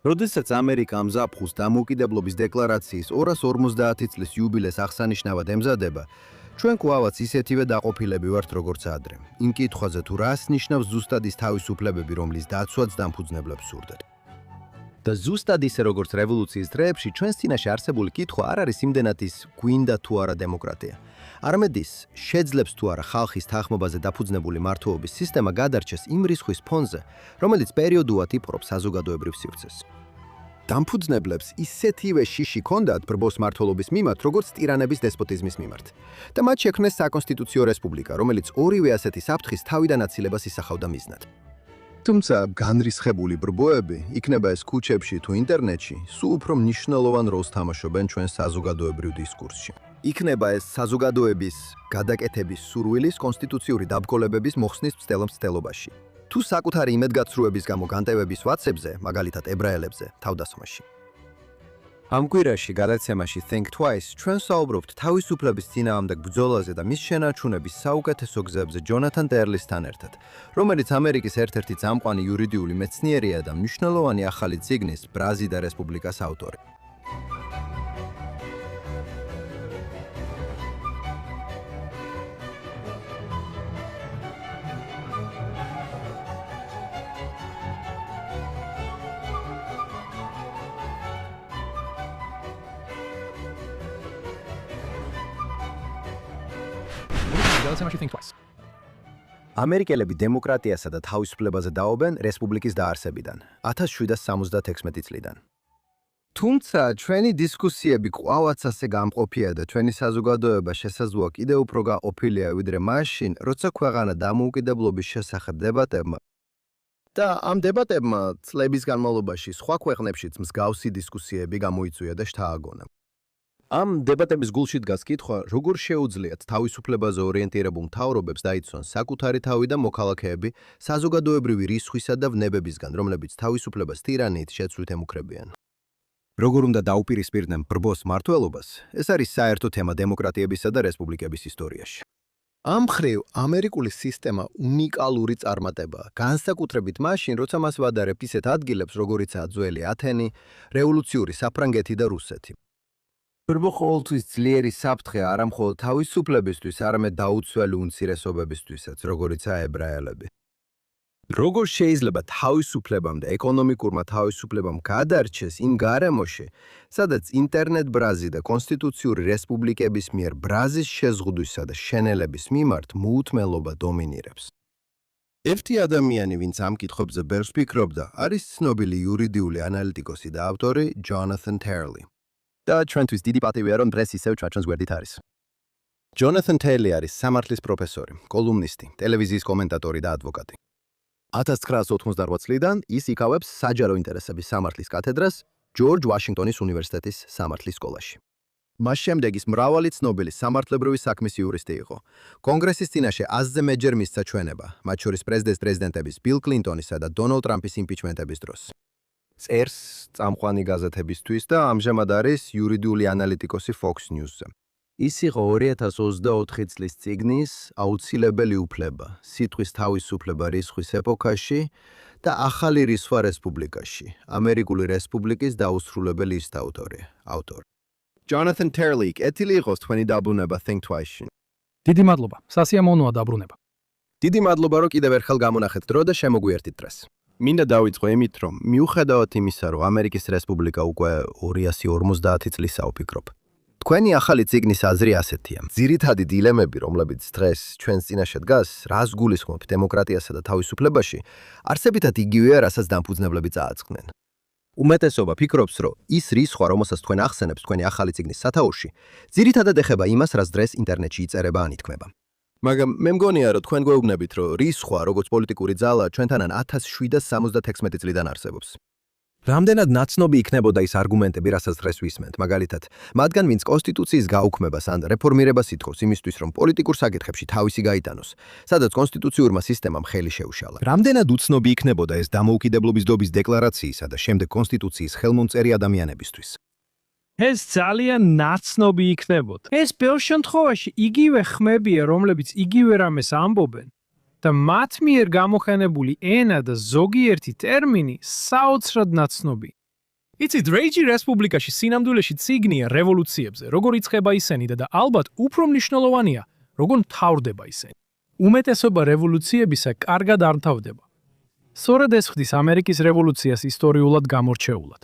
როდესაც ამერიკა ამ ზაფხულს დამოუკიდებლობის დეკლარაციის 250 წლის იუბილეს აღსანიშნავად ემზადება, ჩვენ კვლავაც ისეთივე დაყოფილები ვართ როგორც ადრე. იმ კითხვაზე თუ რას ნიშნავს ზუსტად ის თავისუფლებები, რომლის დაცვაც დამფუძნებლებს სურდათ. და ზუსტად ისე როგორც რევოლუციის დღეებში, ჩვენს წინაშე არსებული კითხვა არ არის იმდენად ის გვინდა თუ არა დემოკრატია. არამედ ის შეძლებს თუ არა ხალხის თანხმობაზე დაფუძნებული მართლობის სისტემა გადარჩეს იმ რისხვის ფონზე, რომელიც პერიოდულად იპყრობს საზოგადოებრივ სივრცეს. დამფუძნებლებს ისეთივე შიში ჰქონდათ ბრბოს მმართველობის მიმართ, როგორც ტირანების დესპოტიზმის მიმართ. და მათ შექმნეს საკონსტიტუციო რესპუბლიკა, რომელიც ორივე ასეთი საფრთხის თავიდან აცილებას ისახავდა მიზნად. თუმცა განრისხებული ბრბოები, იქნება ეს ქუჩებში თუ ინტერნეტში, სულ უფრო მნიშვნელოვან როლს თამაშობენ ჩვენ საზოგადოებრივ დისკურსში. იქნება ეს საზოგადოების გადაკეთების სურვილის კონსტიტუციური დაბგოლებების მოხსნის მცდელობაში. თუ საკუთარი იმედგაცრუების გამო განტევების ვაცებზე, მაგალითად ებრაელებზე, თავდასხმაში. ამ კვირაში გადაცემაში Think Twice ჩვენ საუბრობთ თავისუფლების წინააღმდეგ ბრძოლაზე და მის შენარჩუნების საუკეთესო გზებზე ჯონათან ტერლისთან ერთად, რომელიც ამერიკის ერთ-ერთი წამყვანი იურიდიული მეცნიერია და მნიშვნელოვანი ახალი წიგნის ბრაზი და რესპუბლიკას ავტორი. ამერიკელები დემოკრატიასა და თავისუფლებაზე დაობენ რესპუბლიკის დაარსებიდან 1776 წლიდან. თუმცა ჩვენი დისკუსიები კვლავაც ასე გამყოფია და ჩვენი საზოგადოება შესაძლოა კიდევ უფრო გაყოფილია ვიდრე მაშინ, როცა ქვეყანა დამოუკიდებლობის შესახებ დებატებმა და ამ დებატებმა წლების განმავლობაში სხვა ქვეყნებშიც მსგავსი დისკუსიები გამოიწვია და შთააგონა. ამ დებატების გულში დგას კითხვა, როგორ შეუძლიათ თავისუფლებაზე ორიენტირებულ მთავრობებს დაიცვან საკუთარი თავი და მოქალაქეები საზოგადოებრივი რისხვისა და ვნებებისგან, რომლებიც თავისუფლებას ტირანიით შეცვლით ემუქრებიან. როგორ უნდა დაუპირისპირდნენ ბრბოს მმართველობას, ეს არის საერთო თემა დემოკრატიებისა და რესპუბლიკების ისტორიაში. ამ მხრივ, ამერიკული სისტემა უნიკალური წარმატებაა, განსაკუთრებით მაშინ, როცა მას ვადარებთ ისეთ ადგილებს, როგორიცაა ძველი ათენი, რევოლუციური საფრანგეთი და რუსეთი. ბრბო ყოველთვის ძლიერი საფრთხე არა მხოლოდ თავისუფლებისთვის, არამედ დაუცველი უმცირესობებისთვისაც, როგორიცაა ებრაელები. როგორ შეიძლება თავისუფლებამ და ეკონომიკურმა თავისუფლებამ გადარჩეს იმ გარემოში, სადაც ინტერნეტ ბრაზი და კონსტიტუციური რესპუბლიკების მიერ ბრაზის შეზღუდვისა და შენელების მიმართ მოუთმელობა დომინირებს. ერთი ადამიანი, ვინც ამ კითხვებზე ბევრს ფიქრობდა, არის ცნობილი იურიდიული ანალიტიკოსი და ავტორი Jonathan Turley. და ჩვენთვის დიდი პატივია, რომ დღეს ისევ ჩვენს გვერდით არის. Jonathan Turley არის სამართლის პროფესორი, კოლუმნისტი, ტელევიზიის კომენტატორი და ადვოკატი. 1988 წლიდან ის იკავებს საჯარო ინტერესების სამართლის კათედრას ჯორჯ ვაშინგტონის უნივერსიტეტის სამართლის სკოლაში. მას შემდეგ ის მრავალი ცნობილი სამართლებრივი საქმის იურისტი იყო. კონგრესის წინაშე 100-ზე მეტჯერ მისცა ჩვენება, მათ შორის პრეზიდენტების ბილ კლინტონისა და დონალდ ტრამპის იმპიჩმენტების დროს. წერს წამყვანი გაზეთებისთვის და ამჟამად არის იურიდიული ანალიტიკოსი Fox News-ზე. ის იყო 2024 წლის წიგნის აუცილებელი უფლება, სიტყვის თავისუფლება რისხვის ეპოქაში და ახალი რისხვა რესპუბლიკაში, ამერიკული რესპუბლიკის დაუსრულებელი ისტავტორი, ავტორი. Jonathan Turley, კეთილი იყოს თქვენი დაბრუნება Think Twice-ში. დიდი მადლობა, სასიამოვნოა დაბრუნება. დიდი მადლობა, რომ კიდევ ერთხელ გამონახეთ დრო და შემოგვიერთით დღეს. მინდა დავიწყო იმით, რომ მიუხედავად იმისა, რომ ამერიკის რესპუბლიკა უკვე 250 წლისაა ვფიქრობ. თქვენი ახალი წიგნის აზრი ასეთია. ძირითადი დილემები, რომლებიც დღეს ჩვენს წინაშე დგას, რას გულისხმობთ დემოკრატიასა და თავისუფლებაში, არსებითად იგივეა, რასაც დამფუძნებლები წააწყდნენ. უმეტესობა ფიქრობს, რომ ის რისხვა, რომელსაც თქვენ ახსენებთ თქვენი ახალი წიგნის სათაურში, ძირითადად ეხება იმას, რაც დღეს ინტერნეტში იწერება ან ითქმება. მაგრამ მე მგონია, რომ თქვენ გვეუბნებით, რომ რისხვა, როგორც პოლიტიკური ძალა, ჩვენთანან 1776 წლიდან არსებობს. რამდენად ნაცნობი იქნებოდა ის არგუმენტები, რასაც დღეს ვისმენთ, მაგალითად, მათგან ვინც კონსტიტუციის გაუქმებას ან რეფორმირებას ითხოვს იმისთვის, რომ პოლიტიკურ საკითხებში თავისი გაიტანოს, სადაც კონსტიტუციურმა სისტემამ ხელი შეუშალა. რამდენად უცნობი იქნებოდა ეს დამოუკიდებლობის დობის დეკლარაციისა და შემდეგ კონსტიტუციის ხელმომწერი ადამიანებისთვის. ეს ძალიან ნაცნობი იქნებოდა. ეს ბევრ შემთხვევაში იგივე ხმებია, რომლებიც იგივე რამეს ამბობენ. და მათ მიერ გამოყენებული ენა და ზოგიერთი ტერმინი საოცრად ნაცნობი. იცით, რეიჯი რესპუბლიკაში სინამდვილეში წიგნია რევოლუციებზე, როგორ იწყება ისინი და ალბათ უფრო მნიშვნელოვანია, როგორ მთავრდება ისინი. უმეტესობა რევოლუციებისა კარგად არ მთავრდება. სწორედ ეს ხდის ამერიკის რევოლუციას ისტორიულად გამორჩეულად.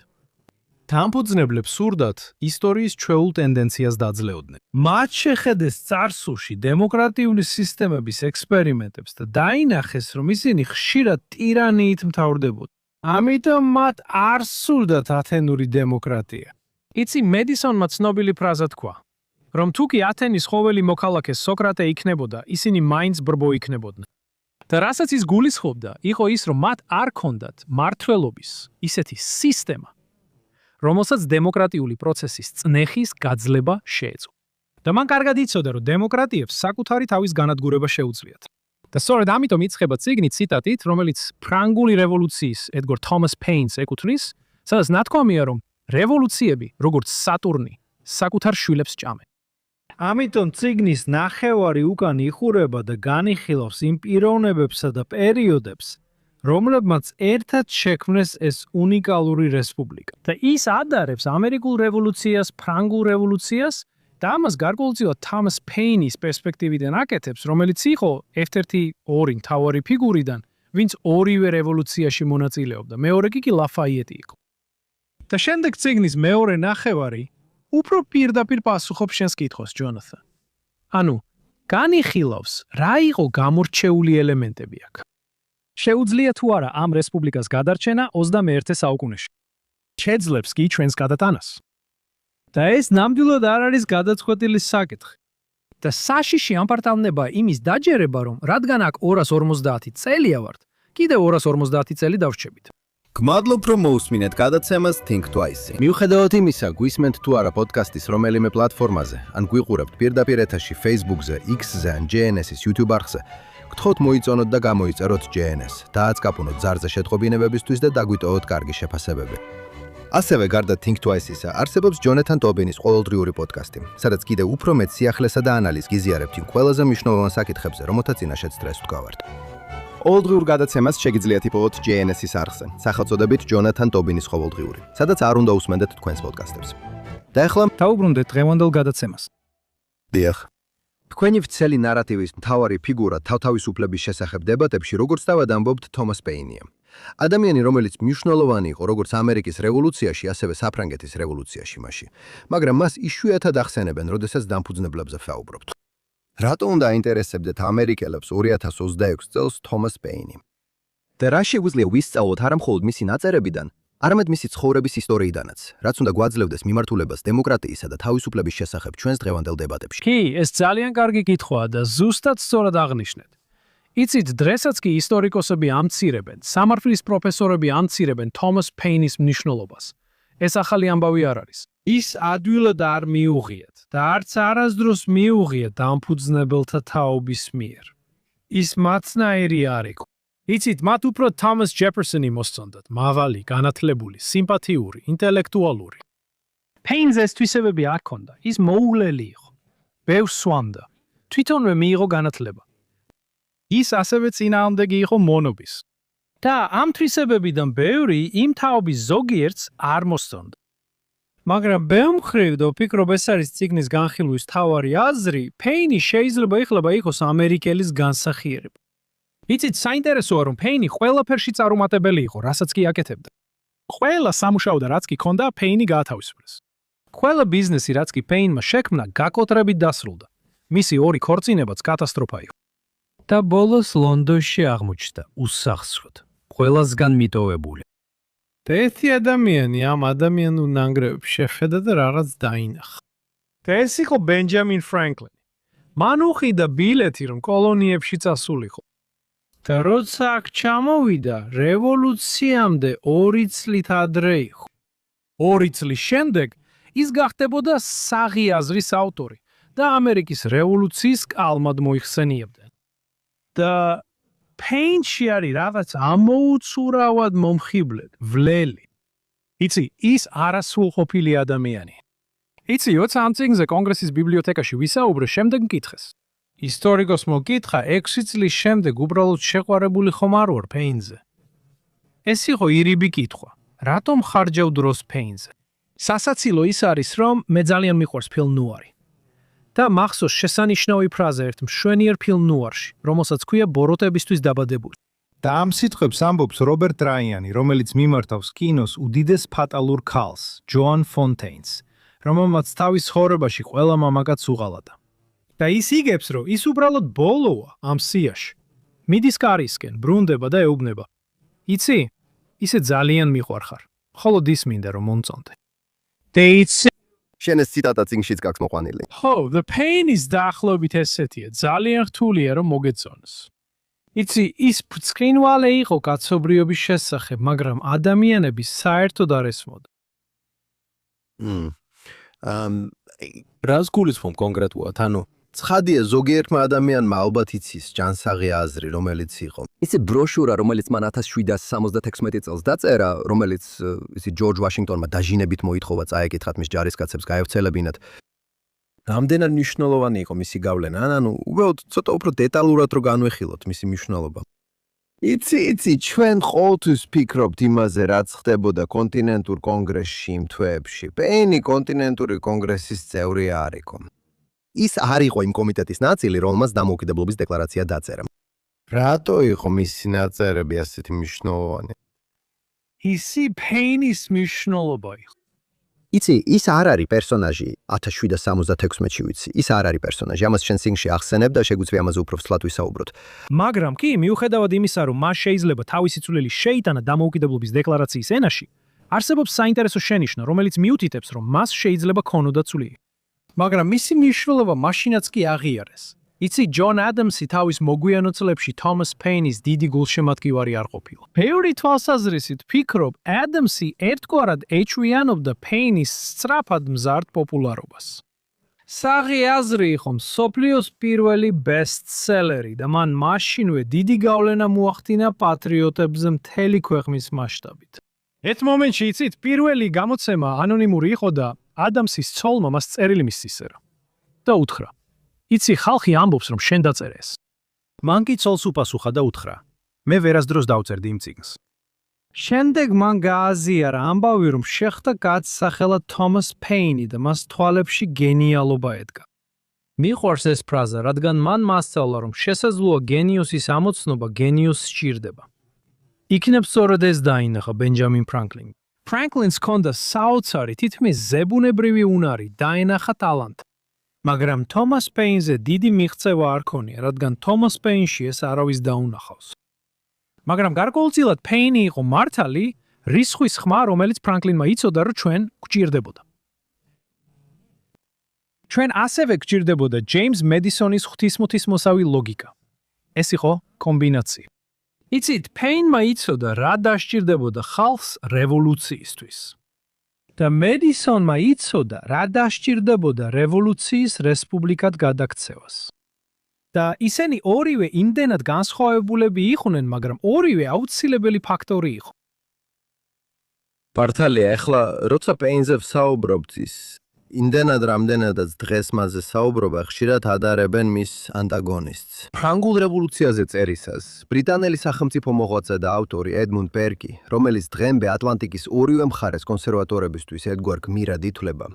დამფუძნებლებს სურდათ ისტორიის ჩვეულ ტენდენციას დაძლეოდნენ. მათ შეხედეს წარსულში დემოკრატიული სისტემების ექსპერიმენტებს და დაინახეს, რომ ისინი ხშირად ტირანიით მთავრდებოდნენ. ამიტომ მათ არ სურდათ ათენური დემოკრატია. იცი, მედისონმა ცნობილი ფრაზა თქვა, რომ თუ კი ათენის ყოველი მოქალაქე სოკრატე იქნებოდა, ისინი მაინც ბრბო იქნებოდნენ. და რასაც ის გულისხმობდა, იყო ის, რომ მათ არ ქონდათ მართლობის ისეთი სისტემა, რომელსაც დემოკრატიული პროცესის წნეხის გაძლება შეეძლო. და მან კარგად იცოდა, რომ დემოკრატიებს საკუთარი თავის განადგურება შეუძლიათ. და სწორედ ამიტომ იწყება წიგნი ციტატით, რომელიც ფრანგული რევოლუციის ედგარ თომას პეინს ეკუთვნის, სადაც ნათქვამია, რომ რევოლუციები, როგორც სატურნი, საკუთარ შვილებს ჭამენ. ამიტომ წიგნის ნახევარი უკან იხურება და განიხილავს იმ პიროვნებებსა და პერიოდებს, რომლებმაც ერთად შექმნეს ეს უნიკალური რესპუბლიკა. და ის ადარებს ამერიკულ რევოლუციას, ფრანგულ რევოლუციას და ამას გარკვეულწილად თომას პეინის პერსპექტივიდან აკეთებს, რომელიც იყო ერთ-ერთი ორი მთავარი ფიგურიდან, ვინც ორივე რევოლუციაში მონაწილეობდა. მეორე კი ლაფაიეტი იყო. და შემდეგ წიგნის მეორე ნახევარი უფრო პირდაპირ პასუხობს შენს კითხვას, ჯონათან. ანუ, განიხილავს, რა იყო გამორჩეული ელემენტები აქ. შეუძლია თუ არა ამ რესპუბლიკას გადარჩენა 21 საუკუნეში. შეძლებს კი ჩვენს გადატანას. და ეს ნამდვილად არ არის გადაწყვეტილი საკითხი. და საშიში ამპარტავნება იმის დაჯერება, რომ რადგან აქ 250 წელია ვართ, კიდევ 250 წელი დავრჩებით. გმადლობ, რომ მოусმინეთ გადაცემას Think Twice. მიუხედავად იმისა, გვისმენთ თუ არა პოდკასტის რომელიმე პლატფორმაზე, ან გვიყურებთ პირდაპირ ეთერში Facebook-ზე, X-ზე ან JNS-ის YouTube არხზე, გთხოვთ მოიწონოთ და გამოიწეროთ JNS, დააწკაპუნოთ ზარზე შეტყობინებებისთვის და დაგვიტოვოთ კარგი შეფასებები. ასევე გარდა Think Twice-ისა, არსებობს ჯონათან ტობინის ყოველდღიური პოდკასტი, სადაც კიდევ უფრო მეტ სიახლესა და ანალიზს გიზიარებთ იმ ყველაზე მნიშვნელოვან საკითხებზე, რომელთა წინაშეც სტრესს ვდგავართ. ყოველდღიურ გადაცემას შეგიძლიათ იპოვოთ JNS-ის არხზე, სახელწოდებით ჯონათან ტობინის ყოველდღიური, სადაც არ უნდა უსმენდეთ თქვენს პოდკასტებს. და ახლა დაუბრუნდეთ დღევანდელ გადაცემას. დიახ. თქვენი ვრცელი ნარატივის მთავარი ფიგურა თავთავისუფლების შესახებ დებატებში, როგორც თავად ამბობთ, თომას პეინია. ადამიანი, რომელიც მნიშვნელოვანი იყო როგორც ამერიკის რევოლუციაში, ასევე საფრანგეთის რევოლუციაში მასში, მაგრამ მას იშვიათად ახსენებენ, როდესაც დამფუძნებლებზე ვსაუბრობთ. რატო უნდა აინტერესებდეთ ამერიკელებს 2026 წელს თომას პეინი? და რა შეგვიძლია ვისწავლოთ არა მხოლოდ მისი ნაწერებიდან, არამედ მისი ცხოვრების ისტორიიდანაც, რაც უნდა გვაძლევდეს მიმართულებას დემოკრატიისა და თავისუფლების შესახებ ჩვენს დღევანდელ დებატებში. კი, ეს ძალიან კარგი კითხვაა და ზუსტად სწორად აღნიშნეთ. იცით, დღესაც კი ისტორიკოსები ამცირებენ, სამართლის პროფესორები ამცირებენ თომას პეინის მნიშვნელობას. ეს ახალი ამბავი არ არის. ის ადვილად არ მიუღიათ და არც არასდროს მიუღიათ დამფუძნებელთა თაობის მიერ. ის მაცნაირი არ იყო. იცით, მათ უფრო თომას ჯეფერსონი მოსწონდათ, მავალი, განათლებული, სიმპათიური, ინტელექტუალური. პეინს ეს თვისებები არ ჰქონდა, ის მოულელი იყო. ბევრს სვამდა, თვითონვე მიიღო განათლება. ის ასევე წინააღმდეგი იყო მონობის. და ამ თვისებებიდან ბევრი იმ თაობის ზოგიერთს არ მოსწონდა. მაგრამ ბევრ მხრივ და ვფიქრობ, ეს არის წიგნის განხილვის მთავარი აზრი, პეინი შეიძლება ეხლება იყოს ამერიკელის განსახიერება. იცით, საინტერესოა, რომ პეინი ყველაფერში წარუმატებელი იყო, რასაც კი აკეთებდა. ყველა სამუშაო და რაც კი ქონდა, პეინი გაათავისუფლეს. ყველა ბიზნესი, რაც კი პეინმა შექმნა, გაკოტრებით დასრულდა. მისი ორი ქორწინებაც კატასტროფა იყო. და ბოლოს ლონდონში აღმოჩნდა უსახსროდ, ყველასგან მიტოვებული. და ერთი ადამიანი ამ ადამიანურ ნანგრევებს შეხედა და რაღაც დაინახა. და ეს იყო ბენჯამინ ფრანკლინი. მან უხიდა ბილეთი, რომ კოლონიებში წასულიყო. და როცა აქ ჩამოვიდა, რევოლუციამდე 2 წლით ადრე იყო. 2 წლის შემდეგ ის გახდებოდა საღი აზრის ავტორი და ამერიკის რევოლუციის კალმად მოიხსენიებდა. და პეინში არის რაღაც ამოუცურავად მომხიბლედ, ვლელი. იცი, ის არასრულყოფილი ადამიანი. იცი, როცა ამ წიგნზე კონგრესის ბიბლიოთეკაში ვისაუბრე, შემდეგ მკითხეს. ისტორიკოსმა მკითხა 6 წლის შემდეგ უბრალოდ შეყვარებული ხომ არ ვარ პეინზე? ეს იყო ირიბი კითხვა. რატომ ხარჯავ დროს Pain-ზე? სასაცილო ის არის, რომ მე ძალიან მიყვარს ფილმ ნუარი. და მახსოვს შესანიშნავი ფრაზა ერთ მშვენიერ ფილმ ნუარში, რომელსაც ქვია ბოროტებისთვის დაბადებული. და ამ სიტყვებს ამბობს რობერტ რაიანი, რომელიც მიმართავს კინოს უდიდეს ფატალურ ქალს, ჯოან ფონტეინს, რომელმაც თავის ცხოვრებაში ყველა მამაკაც უღალატა. და ის იგებს, რომ ის უბრალოდ ბოლოა ამ სიაში. მიდის კარისკენ, ბრუნდება და ეუბნება. იცი, ისე ძალიან მიყვარხარ. მხოლოდ ის მინდა რომ მომწონდე. შენ ეს ციტატა წიგნშიც გაქვს მოყვანილი. Oh, the pain is დაახლოებით ესეთია. ძალიან რთულია რომ მოგეწონოს. იცი, ის ბრწყინვალე იყო კაცობრიობის შესახებ, მაგრამ ადამიანების საერთოდ არ ესმოდა. რას გულისხმობ კონკრეტულად, ანუ ცხადია, ზოგიერთმა ადამიანმა ალბათ იცის ჯანსაღი აზრი, რომელიც იყო. ისე ბროშურა, რომელიც მან 1776 წელს დაწერა, რომელიც ჯორჯ ვაშინგტონმა დაჟინებით მოითხოვა წაეკითხათ მის ჯარისკაცებს გაევრცელებინათ. რამდენად მნიშვნელოვანი იყო მისი გავლენა, ანუ უბრალოდ ცოტა უფრო დეტალურად რო განვეხილოთ მისი მნიშვნელობა. იცი, ჩვენ ყოველთვის ვფიქრობთ იმაზე, რაც ხდებოდა კონტინენტურ კონგრესში იმ თვეებში. პეინი კონტინენტური კონგრესის წევრი არ იყო. ის არ იყო იმ კომიტეტის ნაწილი, რომელმაც დამოუკიდებლობის დეკლარაცია დაწერა. რატო იყო მისი ნაწერები ასეთი მნიშვნელოვანი? ისი Pain-ის მნიშვნელობა იყო. იცი, ის არ არის პერსონაჟი 1776-ში ვიცი. ის არ არის პერსონაჟი. ამას შენ სინგში ახსენებ და შეგვიძლია ამაზე უფრო ვსვლად ვისაუბროთ. მაგრამ კი, მიუხედავად იმისა, რომ მას შეიძლება თავისი წვლილი შეიტანა დამოუკიდებლობის დეკლარაციის ენაში, არსებობს საინტერესო შენიშვნა, რომელიც მიუთითებს, რომ მას შეიძლება ქონოდა წვლილი. მაგრამ მისი მნიშვნელობა მაშინაც კი აღიარეს. იცი, ჯონ ადამსი თავის მოგვიანო წლებში თომას პეინის დიდი გულშემატკივარი არ ყოფილა. ბევრი თვალსაზრისით ფიქრობ, ადამსი ერთგვარად ეჩვიანობდა პეინის სწრაფად მზარდ პოპულარობას. საღი აზრი იყო მსოფლიოს პირველი ბესტსელერი და მან მაშინვე დიდი გავლენა მოახდინა პატრიოტებზე მთელი ქვეყნის მასშტაბით. ერთ მომენტში იცით, პირველი გამოცემა ანონიმური იყო და ადამსის ცოლმა მას წერილი მისცისერა და უთხრა: იცი, ხალხი ამბობს, რომ შენ დაწერე ეს. მან კი ცოლს უპასუხა და უთხრა: მე ვერასდროს დავწერდი იმ წიგნს. შემდეგ მან გააზიარა ამბავი, რომ შეხვდა კაცს სახელად თომას პეინი და მას თვალებში გენიალობა ედგა. მიყვარს ეს ფრაზა, რადგან მან მასწავლა, რომ შესაძლოა გენიოსის ამოცნობა გენიოსს სჭირდება. იქნებ სწორედ ეს დაინახა ბენჯამინ ფრანკლინი. ფრანკლინს ჰქონდა საოცარი, თითქმის ზებუნებრივი უნარი, დაენახა ტალანტი. მაგრამ თომას პეინზე დიდი მიღწევა არ ქონია, რადგან თომას პეინში ეს არავის დაუნახავს. მაგრამ გარკვეულწილად პეინი იყო მართალი, რისხვის ხმა, რომელიც ფრანკლინმა იცოდა, რომ ჩვენ გვჭირდებოდა. ჩვენ ასევე გვჭირდებოდა ჯეიმს მედისონის ღვთისმოსავი ლოგიკა. ეს იყო კომბინაცია. იცით, პეინმა იცოდა, რა დასჭირდებოდა ხალხს რევოლუციისთვის. და მედისონმა იცოდა, რა დასჭირდებოდა რევოლუციის რესპუბლიკად გადაქცევას. და ისინი ორივე იმდენად განსხვავებულები იყვნენ, მაგრამ ორივე აუცილებელი ფაქტორი იყო. პარტალია, ეხლა როცა პეინზე ვსაუბრობთ ის იმდენად რამდენადაც დღეს მასზე საუბრობა ხშირად ადარებენ მის ანტაგონისტს. ფრანგულ რევოლუციაზე წერისას ბრიტანელი სახელმწიფო მოღვაწე და ავტორი ედმუნდ ბერკი, რომელიც დღემდე ატლანტიკის ორივე მხარეს კონსერვატორებისთვის ერთგვარ გმირად ითვლება.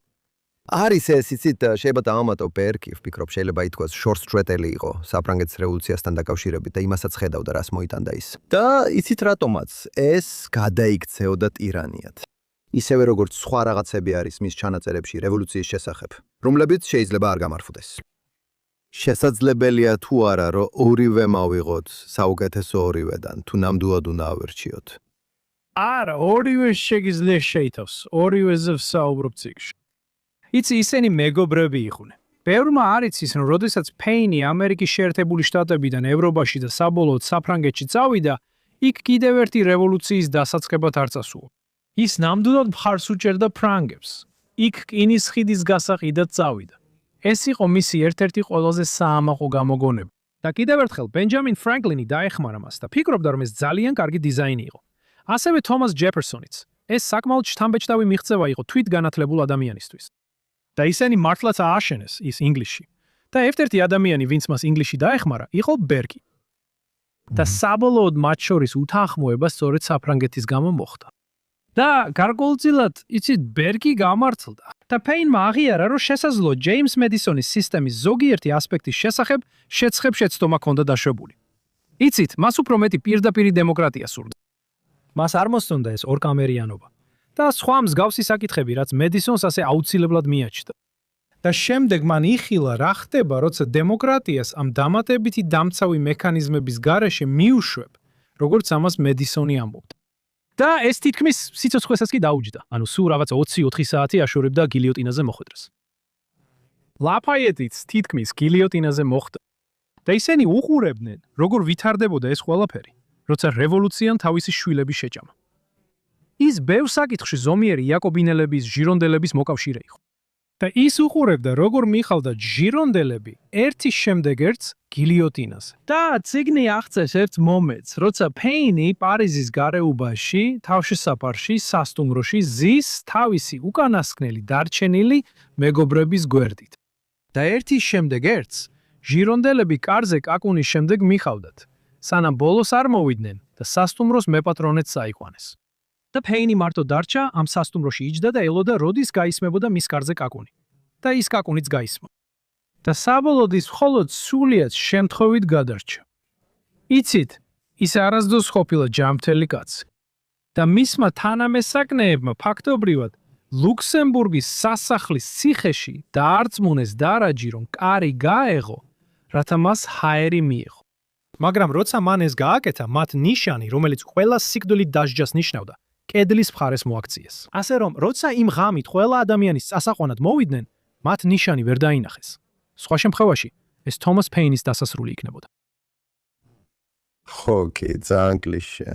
არის ეს, იცით, შეიძლება დავამატო ბერკი, ვფიქრობ, შეიძლება ითქვას შორსჭრეტელი იყო საფრანგეთის რევოლუციასთან დაკავშირებით და იმასაც ხედავდა, რას მოიტანდა ის. და იცით რატომაც ეს გადაიქცეოდა ტირანიად. ისევე როგორც სხვა რაღაცები არის მის ჩანაწერებში რევოლუციის შესახებ, რომლებიც შეიძლება არ გამარხდეს. შესაძლებელია თუ არა, რომ ორივე მავიღოთ საუკეთესო ორივედან, თუ ნამდვილად უნდა ავერჩიოთ. არა, ორივე შეგიძლია შეითავს, ორივეზე ვსაუბრობ წიგნში. იცი, ისინი მეგობრები იყვნენ. ბევრმა არ იცის, რომ როდესაც პეინი ამერიკის შეერთებული შტატებიდან ევროპაში და საბოლოოდ საფრანგეთში წავიდა, იქ კიდევ ერთი რევოლუციის დასაწყებად არ წასულა. ის ნამდვილად მხარს უჭერდა ფრანგებს. იქ რკინის ხიდის გასაყიდად წავიდა. ეს იყო მისი ერთ-ერთი ყველაზე საამაყო გამოგონება. და კიდევ ერთხელ ბენჯამინ ფრანკლინი დაეხმარა მას და ფიქრობდა, რომ ეს ძალიან კარგი დიზაინი იყო. ასევე თომას ჯეფერსონიც. ეს საკმაოდ შთამბეჭდავი მიღწევა იყო თვით განათლებულ ადამიანისთვის. და ისინი მართლაც ააშენეს ის ინგლისში. და ერთ-ერთი ადამიანი, ვინც მას ინგლისში დაეხმარა, იყო ბერკი. და საბოლოოდ მათ შორის უთანხმოება სწორედ საფრანგეთის გამო მოხდა. და გარკვეულწილად იცით ბერგი გამართლდა და პეინმა აღიარა რომ შესაძლოა ჯეიმს მედისონის სისტემის ზოგიერთი ასპექტის შესახებ შეცხებ შეცდომა ჰქონდა დაშვებული. იცით, მას უფრო მეტი პირდაპირი დემოკრატია სურდა. მას არ მოსწონდა ეს ორკამერიანობა და სხვა მსგავსი საკითხები, რაც მედისონს ასე აუცილებლად მიაჩნდა. და შემდეგ მან იხილა რა ხდება, როცა დემოკრატიას ამ დამატებითი დამცავი მექანიზმების გარეშე მიუშვებ, როგორც ამას მედისონი ამბობდა. და ეს თითქმის სიცოცხლესაც კი დაუჯდა. ანუ სულ რაღაც 24 საათი აშორებდა გილიოტინაზე მოხვედრას. ლაფაიეტიც თითქმის გილიოტინაზე მოხვდა. და ისინი უყურებდნენ, როგორ ვითარდებოდა ეს ყველაფერი, როცა რევოლუციამ თავისი შვილები შეჭამა. ის ბევრ საკითხში ზომიერი იაკობინელების, ჟირონდელების მოკავშირე იყო. და ის უყურებდა, როგორ მიხავდა ჟირონდელები ერთის შემდეგ ერთს გილიოტინაზე. და ციგნი აღწერს ერთ მომენტს, როცა პეინი პარიზის გარეუბანში, თავშესაფარში, სასტუმროში ზის თავისი უკანასკნელი დარჩენილი მეგობრების გვერდით. და ერთის შემდეგ ერთს ჟირონდელები კარზე კაკუნის შემდეგ მიხავდათ, სანამ ბოლოს არ მოვიდნენ და სასტუმროს მეპატრონეც წაიყვანეს. და პეინი მარტო დარჩა ამ სასტუმროში იჯდა და ელოდა როდის გაისმებოდა მის კარზე კაკუნი. და ის კაკუნიც გაისმა. და საბოლოოდ ის მხოლოდ სულიად შემთხვევით გადარჩა. იცით, ის არასდროს ყოფილა ჯანმრთელი კაცი. და მისმა თანამესაკნეებმა ფაქტობრივად ლუქსემბურგის სასახლის ციხეში დაარწმუნეს დარაჯი, რომ კარი გაეღო, რათა მას ჰაერი მიეღო. მაგრამ როცა მან ეს გააკეთა, მათ ნიშანი, რომელიც ყველა სიკვდილით დასჯას ნიშნავდა, კედლის მხარეს მოაქციეს. ასე რომ, როცა იმ ღამით ყველა ადამიანის წასაყვანად მოვიდნენ, მათ ნიშანი ვერ დაინახეს. სხვა შემთხვევაში, ეს თომას პეინის დასასრული იქნებოდა. ოკეი, ძალიან კლიშეა.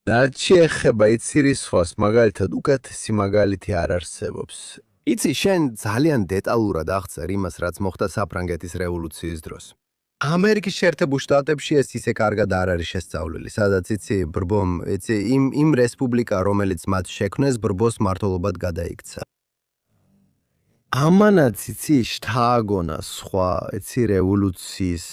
რაც ეხება იცირისხოს, მაგალითად უკეთესი მაგალითი არ არსებობს. იცი, შენ ძალიან დეტალურად აღწერ იმას, რაც მოხდა საფრანგეთის რევოლუციის დროს. ამერიკის შეერთებულ შტატებში ეს ისე კარგად არ არის შესწავლილი, სადაც იცი, ბრბომ, იცი, იმ რესპუბლიკა, რომელიც მათ შექმნეს, ბრბოს მმართველობად გადაიქცა. ამანაც იცი შთააგონა სხვა, იცი, რევოლუციის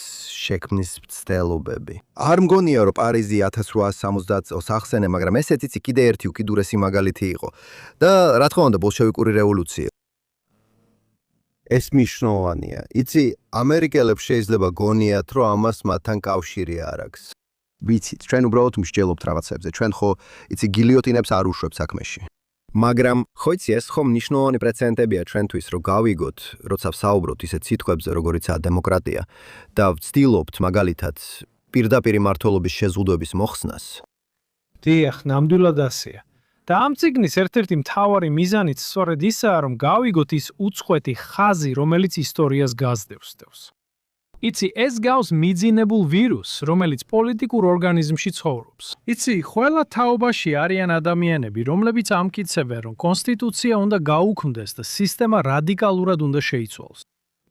შექმნის მცდელობები. არ მგონია, რომ პარიზი 1870 წელს ახსენე, მაგრამ ესეც იცი კიდე ერთი უკიდურესი მაგალითი იყო. და რა თქმა უნდა, ბოლშევიკური რევოლუცია. ეს მნიშვნელოვანია. იცი, ამერიკელებს შეიძლება გონიათ, რომ ამას მათთან კავშირი არ აქვს. ვიცით, ჩვენ უბრალოდ მსჯელობთ რაღაცებზე. ჩვენ ხო, იცი, გილიოტინებს არ უშვებთ საქმეში. მაგრამ ხო იცი, ეს ხომ მნიშვნელოვანი პრეცედენტებია ჩვენთვის, რომ გავიგოთ, როცა ვსაუბრობთ ისეთ სიტყვებზე, როგორიცაა დემოკრატია და ვცდილობთ მაგალითად პირდაპირი მმართველობის შეზღუდვების მოხსნას. დიახ, ნამდვილად ასეა. და ამ წიგნის ერთ-ერთი მთავარი მიზანიც სწორედ ისაა, რომ გავიგოთ ის უწყვეტი ხაზი, რომელიც ისტორიას გაზდევს. იცი, ეს გავს მიძინებულ ვირუსს, რომელიც პოლიტიკურ ორგანიზმში ცხოვრობს. იცი, ყველა თაობაში არიან ადამიანები, რომლებიც ამტკიცებენ, რომ კონსტიტუცია უნდა გაუქმდეს და სისტემა რადიკალურად უნდა შეიცვალოს.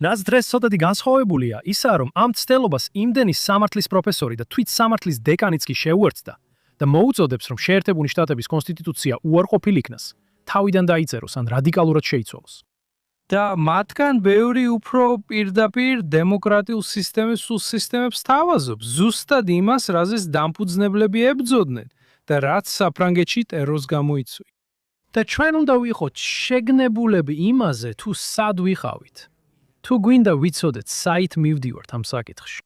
რაც დღეს ცოტათი განსხვავებულია, ისაა, რომ ამ ცდელობას იმდენი სამართლის პროფესორი და თვით სამართლის დეკანიც კი შეუერთდა და მოუწოდებს, რომ შეერთებული შტატების კონსტიტუცია უარყოფილ იქნას, თავიდან დაიწეროს ან რადიკალურად შეიცვალოს. და მათგან ბევრი უფრო პირდაპირ დემოკრატიულ სისტემებს თავაზობს, ზუსტად იმას, რაზეც დამფუძნებლები ებრძოდნენ და რაც საფრანგეთში ტერორს გამოიწვია. და ჩვენ უნდა ვიყოთ შეგნებულები იმაზე, თუ სად ვიყავით. თუ გვინდა ვიცოდეთ, საით მივდივართ ამ საკითხში.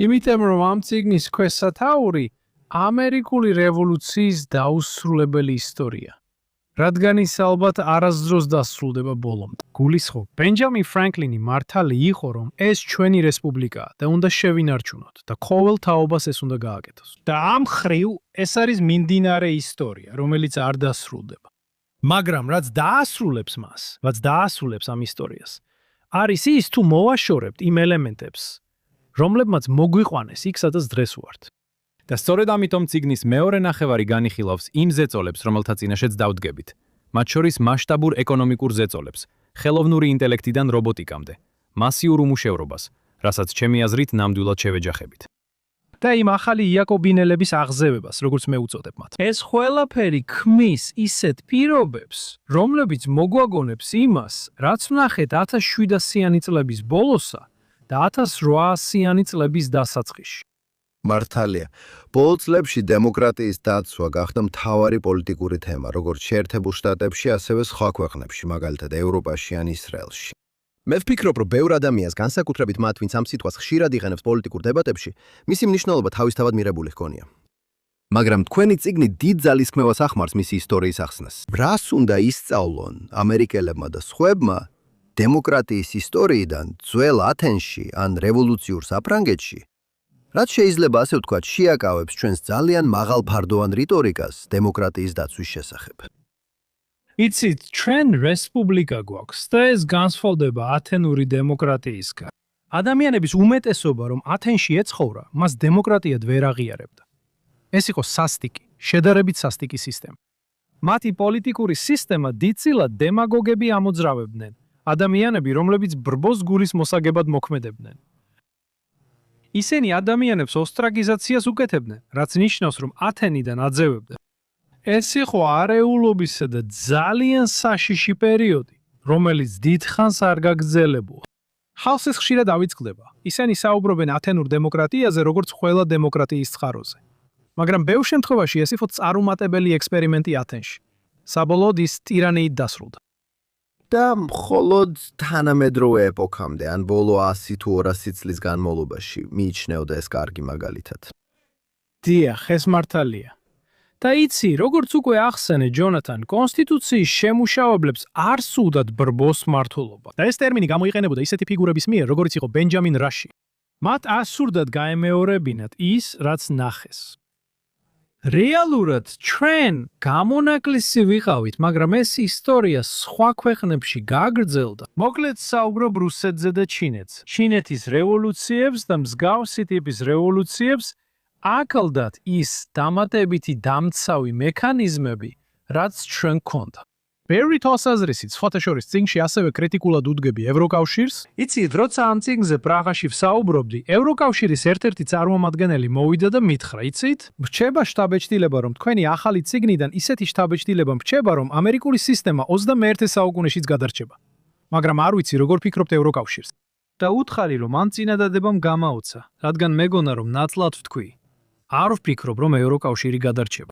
იმიტომ რომ ამ წიგნის ქვესათაური ამერიკული რევოლუციის დაუსრულებელი ისტორია. რადგან ის ალბათ არასდროს დასრულდება ბოლომდე. გულისხმობ, ბენჯამინ ფრანკლინი მართალი იყო, რომ ეს ჩვენი რესპუბლიკაა და უნდა შევინარჩუნოთ და ყოველ თაობას ეს უნდა გააკეთოს. და ამ ხრივ ეს არის მიმდინარე ისტორია, რომელიც არ დასრულდება. მაგრამ რაც დაასრულებს მას, რაც დაასრულებს ამ ისტორიას, არის ის, თუ მოვაშორებთ იმ ელემენტებს, რომლებმაც მოგვიყვანეს იქ, სადაც დღეს ვართ. და სწორედ ამიტომ ციგნის მეორე ნახევარი განიხილავს იმ ზეწოლებს, რომელთა წინაშეც დავდგებით. მათ შორის მასშტაბურ ეკონომიკურ ზეწოლებს, ხელოვნური ინტელექტიდან რობოტიკამდე, მასიურ უმუშევრობას, რასაც ჩემი აზრით ნამდვილად შევეჯახებით. და იმ ახალი იაკობინელების აღზევებას, როგორც მე უწოდებ მათ. ეს ყველაფერი ქმნის ისეთ პირობებს, რომლებიც მოგვაგონებს იმას, რაც ვნახეთ 1700-იანი წლების ბოლოსა და 1800-იანი წლების დასაწყისში. მართალია. ბოლო წლებში დემოკრატიის დაცვა გახდა მთავარი პოლიტიკური თემა, როგორც შეერთებულ შტატებში, ასევე სხვა ქვეყნებში, მაგალითად ევროპაში ან ისრაელში. მე ვფიქრობ, რომ ბევრ ადამიანს, განსაკუთრებით მათ, ვინც ამ სიტყვას ხშირად იყენებს პოლიტიკურ დებატებში, მისი მნიშვნელობა თავისთავად მიღებული ჰგონია. მაგრამ თქვენი წიგნი დიდ ძალისხმევას ახმარს მისი ისტორიის ახსნას. რას უნდა ისწავლონ ამერიკელებმა და სხვებმა დემოკრატიის ისტორიიდან ძველ ათენში ან რევოლუციურ საფრანგეთში, რაც შეიძლება ასე ვთქვათ, შეაკავებს ჩვენს ძალიან მაღალფარდოვან რიტორიკას დემოკრატიის დაცვის შესახებ. იცით, ჩვენ რესპუბლიკა გვაქვს და ეს განსხვავდება ათენური დემოკრატიისგან. ადამიანების უმეტესობა, რომ ათენში ეცხოვრა, მას დემოკრატიად ვერ აღიარებდა. ეს იყო სასტიკი, შედარებით სასტიკი სისტემა. მათი პოლიტიკური სისტემა დიდწილად დემაგოგები ამოძრავებდნენ, ადამიანები, რომლებიც ბრბოს გულის მოსაგებად მოქმედებდნენ. ისინი ადამიანებს ოსტრაკიზაციას უკეთებდნენ, რაც ნიშნავს, რომ ათენიდან აძევებდნენ. ეს იყო არეულობისა და ძალიან საშიში პერიოდი, რომელიც დიდხანს არ გაგრძელებულა. ხალხს ეს ხშირად ავიწყდება. ისინი საუბრობენ ათენურ დემოკრატიაზე, როგორც ყველა დემოკრატიის წყაროზე. მაგრამ ბევრ შემთხვევაში ეს იყო წარუმატებელი ექსპერიმენტი ათენში. საბოლოოდ ის ტირანიით დასრულდა. და მხოლოდ თანამედროვე ეპოქამდე, ან ბოლო 100 თუ 200 წლის განმავლობაში მიიჩნეოდა ეს კარგი მაგალითად. დიახ, ეს მართალია. და იცი, როგორც უკვე ახსენე ჯონათან, კონსტიტუციის შემუშავებლებს არ სურდათ ბრბოს მმართველობა. და ეს ტერმინი გამოიყენებოდა ისეთი ფიგურების მიერ, როგორც იყო ბენჯამინ რაში. მათ ასურდათ გაემეორებინათ ის, რაც ნახეს. რეალურად ჩვენ გამონაკლისი ვიყავით, მაგრამ ეს ისტორია სხვა ქვეყნებში გაგრძელდა. მოკლედ საუბრობ რუსეთზე და ჩინეთზე. ჩინეთის რევოლუციებს და მსგავსი ტიპის რევოლუციებს აკლდათ ის დამატებითი დამცავი მექანიზმები, რაც ჩვენ გქონდა. ბევრი თვალსაზრისით, სხვათა შორის წიგნში ასევე კრიტიკულად უდგები ევროკავშირს. იცით, როცა ამ წიგნზე პრაღაში ვსაუბრობდი, ევროკავშირის ერთ-ერთი წარმომადგენელი მოვიდა და მითხრა, იცით, რჩება შთაბეჭდილება, რომ თქვენი ახალი წიგნიდან ისეთი შთაბეჭდილება რჩება, რომ ამერიკული სისტემა 21 საუკუნეშიც გადარჩება. მაგრამ არ ვიცი, როგორ ფიქრობთ ევროკავშირს. და უთხარი, რომ ამ წინადადებამ გამაუცა, რადგან მეგონა, რომ ნათლად ვთქვი. არ ვფიქრობ, რომ ევროკავშირი გადარჩება.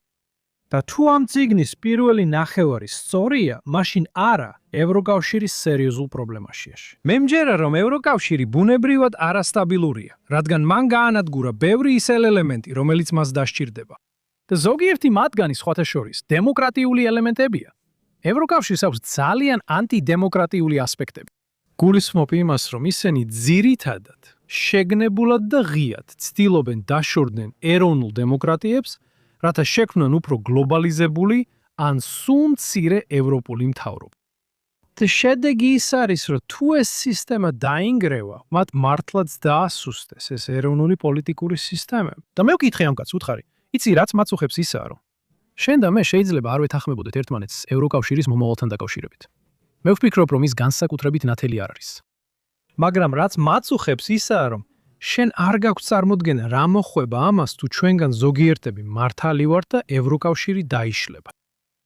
და თუ ამ წიგნის პირველი ნახევარი სწორია, მაშინ არა ევროკავშირის სერიოზულ პრობლემაშია. მე მჯერა, რომ ევროკავშირი ბუნებრივად არასტაბილურია, რადგან მან გაანადგურა ბევრი ისეთი ელემენტი, რომელიც მას დასჭირდება. და ზოგიერთი მათგანი სხვათა შორის დემოკრატიული ელემენტებია. ევროკავშირს აქვს ძალიან ანტიდემოკრატიული ასპექტები. გულისხმობ იმას, რომ ისინი ძირითადად შეგნებულად და ღიად ცდილობენ დაშორდნენ ეროვნულ დემოკრატიებს, რათა შექმნან უფრო გლობალიზებული ან სულ მცირე ევროპული მთავრობა. და შედეგი ის არის, რომ თუ ეს სისტემა დაინგრევა, მათ მართლაც დაასუსტეს ეს ეროვნული პოლიტიკური სისტემები. და მე ვკითხე ამ კაცს, უთხარი, იცი რაც მაწუხებს ისაა, რომ შენ და მე შეიძლება არ ვეთანხმებოდეთ ერთმანეთს ევროკავშირის მომავალთან დაკავშირებით. მე ვფიქრობ, რომ ის განსაკუთრებით ნათელი არ არის. მაგრამ რაც მაწუხებს ისაა, რომ შენ არ გაქვს წარმოდგენა რა მოხვება ამას, თუ ჩვენგან ზოგიერთები მართალი ვართ და ევროკავშირი დაიშლება.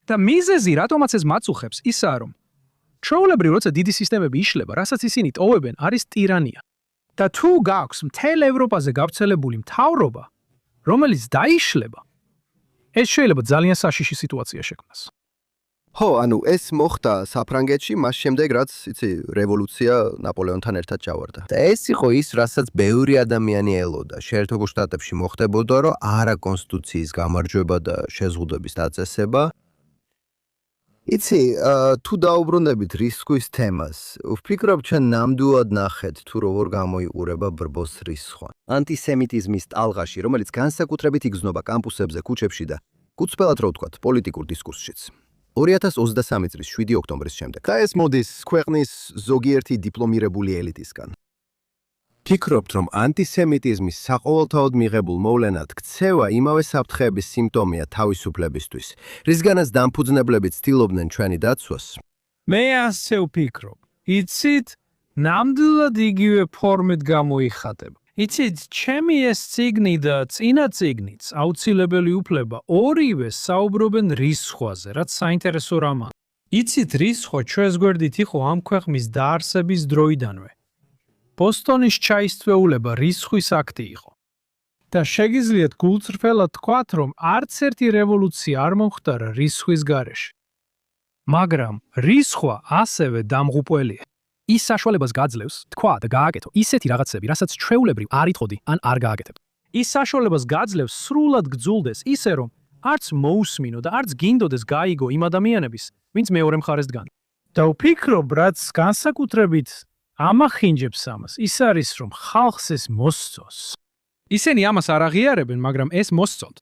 და მიზეზი, რატომაც ეს მაწუხებს, ისაა, რომ ჩვეულებრივ, როცა დიდი სისტემები იშლება, რასაც ისინი ტოვებენ, არის ტირანია. და თუ გაქვს მთელ ევროპაზე გავრცელებული მთავრობა, რომელიც დაიშლება, ეს შეიძლება ძალიან საშიში სიტუაცია შექმნას. ხო, ანუ ეს მოხდა საფრანგეთში, მას შემდეგ, რაც, იცი, რევოლუცია ნაპოლეონთან ერთად ჩავარდა. და ეს იყო ის, რასაც ბევრი ადამიანი ელოდა. შეერთებულ შტატებში მოხდებოდა, რომ არა კონსტიტუციის გამარჯვება და შეზღუდვების დაწესება. იცი, თუ დაუბრუნდებით რისკვის თემას, ვფიქრობ, ჩვენ ნამდვილად ნახეთ, თუ როგორ გამოიყურება ბრბოს რისხვა. ანტისემიტიზმის ტალღაში, რომელიც განსაკუთრებით იგრძნობა კამპუსებზე, ქუჩებში და კუცბელად რო ვთქვათ, პოლიტიკურ დისკურსშიც. 2023 წლის 7 ოქტომბრის შემდეგ. და ეს მოდის ქვეყნის ზოგიერთი დიპლომირებული ელიტისგან. ფიქრობთ, რომ ანტისემიტიზმის საყოველთაოდ მიღებულ მოვლენად ქცევა იმავე საფრთხეების სიმპტომია თავისუფლებისთვის, რისგანაც დამფუძნებლები ცდილობდნენ ჩვენი დაცვას? მე ასე ვფიქრობ. იცით, ნამდვილად იგივე ფორმით გამოიხატება. იცით, ჩემი ეს წიგნი და წინა წიგნიც, აუცილებელი უფლება, ორივე საუბრობენ რისხვაზე, რაც საინტერესო რამაა. იცით, რისხვა ჩვენს გვერდით იყო ამ ქვეყნის დაარსების დროიდანვე. ბოსტონის ჩაის თვეულება რისხვის აქტი იყო. და შეგიძლიათ გულწრფელად თქვათ, რომ არც ერთი რევოლუცია არ მომხდარა რისხვის გარეშე. მაგრამ რისხვა ასევე დამღუპველია. ის საშუალებას გაძლევს თქვა და გააკეთო ისეთი რაღაცები, რასაც ჩვეულებრივ არ იტყოდი ან არ გააკეთებ. ის საშუალებას გაძლევს სრულად გძულდეს ისე, რომ არც მოусმინო და არც გინდოდეს გაიგო იმ ადამიანების, ვინც მეორე მხარეს დგან. და ვფიქრობ, რაც განსაკუთრებით ამახინჯებს ამას, ის არის, რომ ხალხს ეს მოსწონს. ისინი ამას არ აღიარებენ, მაგრამ ეს მოსწონთ.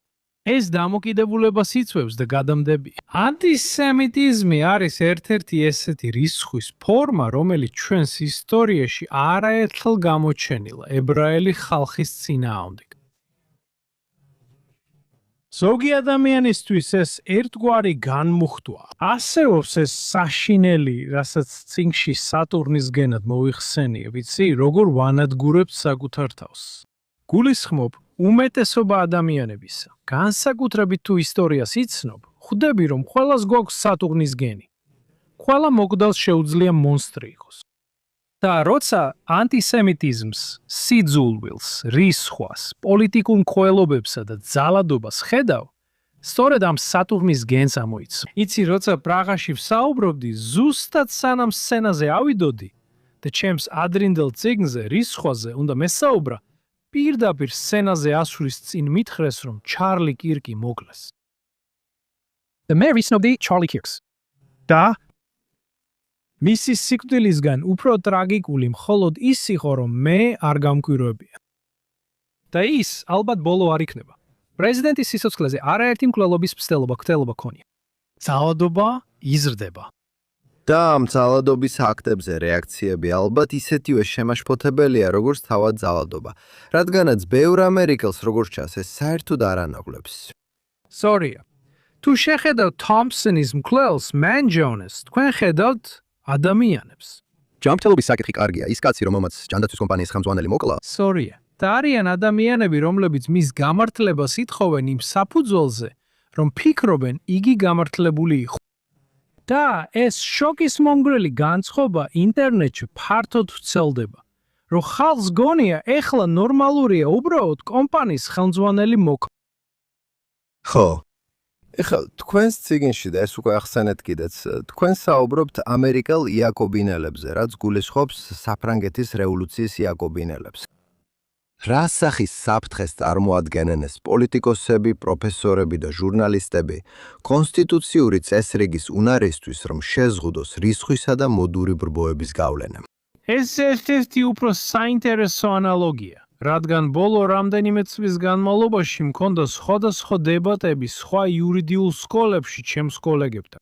ეს დამოკიდებულებას იწვევს და გადამდებია. ანტისემიტიზმი არის ერთ-ერთი ესეთი რისხვის ფორმა, რომელიც ჩვენს ისტორიაში არაერთხელ გამოჩენილა ებრაელი ხალხის წინააღმდეგ. ზოგი ადამიანისთვის ეს ერთგვარი განმუხტვა. ასეობს ეს საშინელი, რასაც წინგში სატურნის გენად მოიხსენია, ვიცი, როგორ ვანადგურებთ საკუთარ თავს. გულისხმობ, უმეტესობა ადამიანებისა, განსაკუთრებით თუ ისტორიას იცნობ, ხვდები, რომ ყველას გვაქვს სატურნის გენი. ყველა მოკდალს შეუძლია მონსტრი იყოს. და როცა ანტისემიტიზმს, სიძულვილს, რისხვას, პოლიტიკურ მკვლელობებსა და ძალადობას ხედავ, სწორედ ამ სატურნის გენს ამოიცნობ. იცი, როცა პრაღაში ვსაუბრობდი, ზუსტად სანამ სცენაზე ავიდოდი და ჩემს ადრინდელ წიგნზე, რისხვაზე უნდა მესაუბრა, პირდაპირ სცენაზე ასვლის წინ მითხრეს, რომ ჩარლი კირკი მოკლეს. და მე ვიცნობდი ჩარლი კირკს. და მისი სიკვდილისგან უფრო ტრაგიკული მხოლოდ ის იყო, რომ მე არ გამკვირვებია. და ის ალბათ ბოლო არ იქნება. პრეზიდენტის სიცოცხლეზე არაერთი მკვლელობის მცდელობა ქონია. ძალადობა იზრდება. და ამ ძალადობის აქტებზე რეაქციები ალბათ ისეთივე შემაშფოთებელია, როგორც თავად ძალადობა, რადგანაც ბევრ ამერიკელს როგორც ჩანს, ეს საერთოდ არ ანაღვლებს. Sorry. თუ შეხედავთ თომპსონის მკვლელს, მენ ჯონეს, თქვენ ხედავთ ადამიანებს. ჯანმრთელობის საკითხი კარგია, ის კაცი, რომელმაც ჯანდაცვის კომპანიის ხელმძღვანელი მოკლა. Sorry. და არიან ადამიანები, რომლებიც მის გამართლებას ითხოვენ იმ საფუძველზე, რომ ფიქრობენ, იგი გამართლებული იყო. და ეს შოკის მომგვრელი განწყობა ინტერნეტში ფართოდ ვრცელდება, რომ ხალხს გონია, ეხლა ნორმალურია უბრალოდ კომპანიის ხელმძღვანელი მოკლა. ხო. ეხლა თქვენს წიგნში და ეს უკვე ახსენეთ კიდეც, თქვენ საუბრობთ ამერიკელ იაკობინელებზე, რაც გულისხმობს საფრანგეთის რევოლუციის იაკობინელებს. რა სახის საფრთხეს წარმოადგენენ ეს პოლიტიკოსები, პროფესორები და ჟურნალისტები კონსტიტუციური წესრიგის უნარისთვის, რომ შეზღუდოს რისხვისა და მოდური ბრბოების გავლენა? ეს ერთ-ერთი უფრო საინტერესო ანალოგია, რადგან ბოლო რამდენიმე წლის განმავლობაში მქონდა სხვადასხვა დებატები სხვა იურიდიულ სკოლებში ჩემს კოლეგებთან.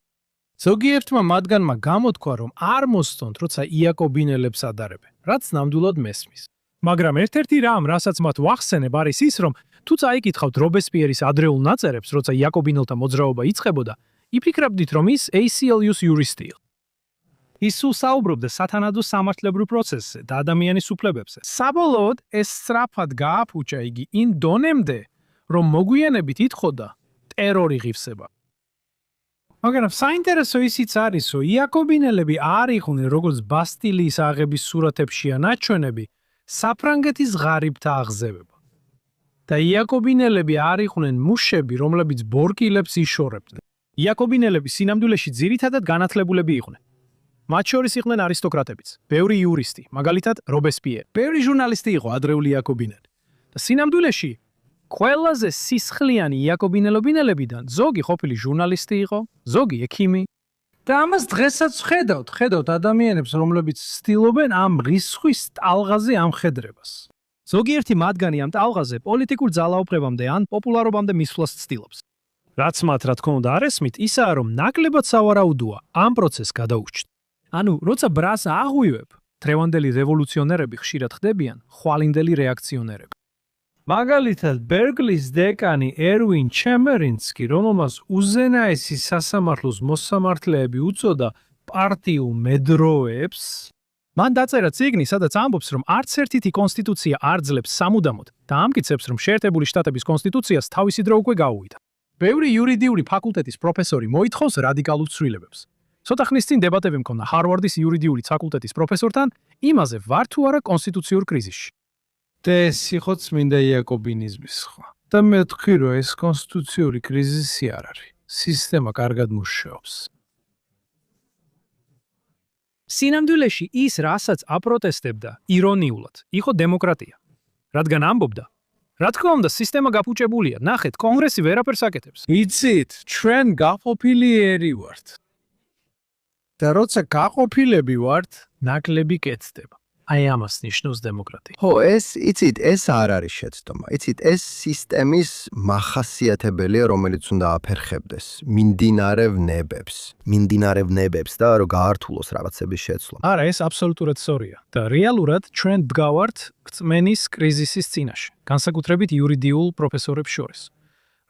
ზოგიერთმა მათგანმა გამოთქვა, რომ არ მოსწონთ, როცა იაკობინელებს ადარებენ, რაც ნამდვილად მესმის. მაგრამ ერთ-ერთი რამ, რასაც მათ ვახსენებ, არის ის, რომ თუ წაიკითხავთ რობესპიერის ადრეულ ნაწერებს, როცა იაკობინელთა მოძრაობა იწყებოდა, იფიქრებდით, რომ ის ACLU-ს იურისტი იყო. ის სულ საუბრობდა სათანადო სამართლებრივ პროცესზე და ადამიანის უფლებებზე. საბოლოოდ ეს სწრაფად გააფუჭა იგი იმ დონემდე, რომ მოგვიანებით ითხოვდა ტერორი ღირსება. მაგრამ საინტერესო ისიც არის, რომ იაკობინელები არ იყვნენ როგორც ბასტილიის აღების სურათებშია ნაჩვენები, საფრანგეთის ღარიბთა აღზევება. და იაკობინელები არ იყვნენ მუშები, რომლებიც ბორკილებს იშორებდნენ. იაკობინელები სინამდვილეში ძირითადად განათლებულები იყვნენ. მათ შორის იყვნენ არისტოკრატებიც, ბევრი იურისტი, მაგალითად რობესპიერი. ბევრი ჟურნალისტი იყო ადრეული იაკობინელი. და სინამდვილეში ყველაზე სისხლიანი იაკობინელებიდან ზოგი ყოფილი ჟურნალისტი იყო, ზოგი ექიმი. და ამას დღესაც ხედავთ ადამიანებს, რომლებიც ცდილობენ ამ რისხვის ტალღაზე ამხედრებას. ზოგიერთი მათგანი ამ ტალღაზე პოლიტიკურ ძალაუფლებამდე ან პოპულარობამდე მისვლას ცდილობს. რაც მათ რა თქმა უნდა არ ესმით, ისაა, რომ ნაკლებად სავარაუდოა ამ პროცესს გადაურჩთ. ანუ, როცა ბრას აღვივებ, დღევანდელი რევოლუციონერები ხშირად ხდებიან ხვალინდელი რეაქციონერები. მაგალითად, ბერკლის დეკანი ერვინ ჩემბერინსკი, რომელმაც უზენაესი სასამართლოს მოსამართლეები უწოდა პარტიულ მედროებს, მან დაწერა წიგნი, სადაც ამბობს, რომ არც ერთი კონსტიტუცია არ ძლებს სამუდამოდ და ამტკიცებს, რომ შეერთებული შტატების კონსტიტუციას თავისი დრო უკვე გაუვიდა. ბევრი იურიდიული ფაკულტეტის პროფესორი მოითხოვს რადიკალურ ცვლილებებს. ცოტა ხნის წინ დებატები მქონდა ჰარვარდის იურიდიული ფაკულტეტის პროფესორთან იმაზე, ვარ თუ არა კონსტიტუციურ კრიზისში. და ეს იყო წმინდა იაკობინიზმის სხვა. და მეთქვი, რომ ეს კონსტიტუციური კრიზისი არ არის. სისტემა კარგად მუშაობს. სინამდვილეში ის, რასაც აპროტესტებდა ირონიულად, იყო დემოკრატია. რადგან ამბობდა, რა თქმა უნდა, სისტემა გაფუჭებულია, ნახეთ, კონგრესი ვერაფერს აკეთებს. იცით, ჩვენ გაყოფილიერი ვართ. და როცა გაყოფილები ვართ, ნაკლები კეთდება. აი ამას ნიშნავს დემოკრატია. ხო, იცით, ეს არ არის შეცდომა. იცით, ეს სისტემის მახასიათებელია, რომელიც უნდა აფერხებდეს მიმდინარე ვნებებს და რომ გაართულოს რაღაცების შეცვლა. არა, ეს აბსოლუტურად სწორია. და რეალურად ჩვენ დგავართ რწმენის კრიზისის წინაშე, განსაკუთრებით იურიდიულ პროფესორებს შორის,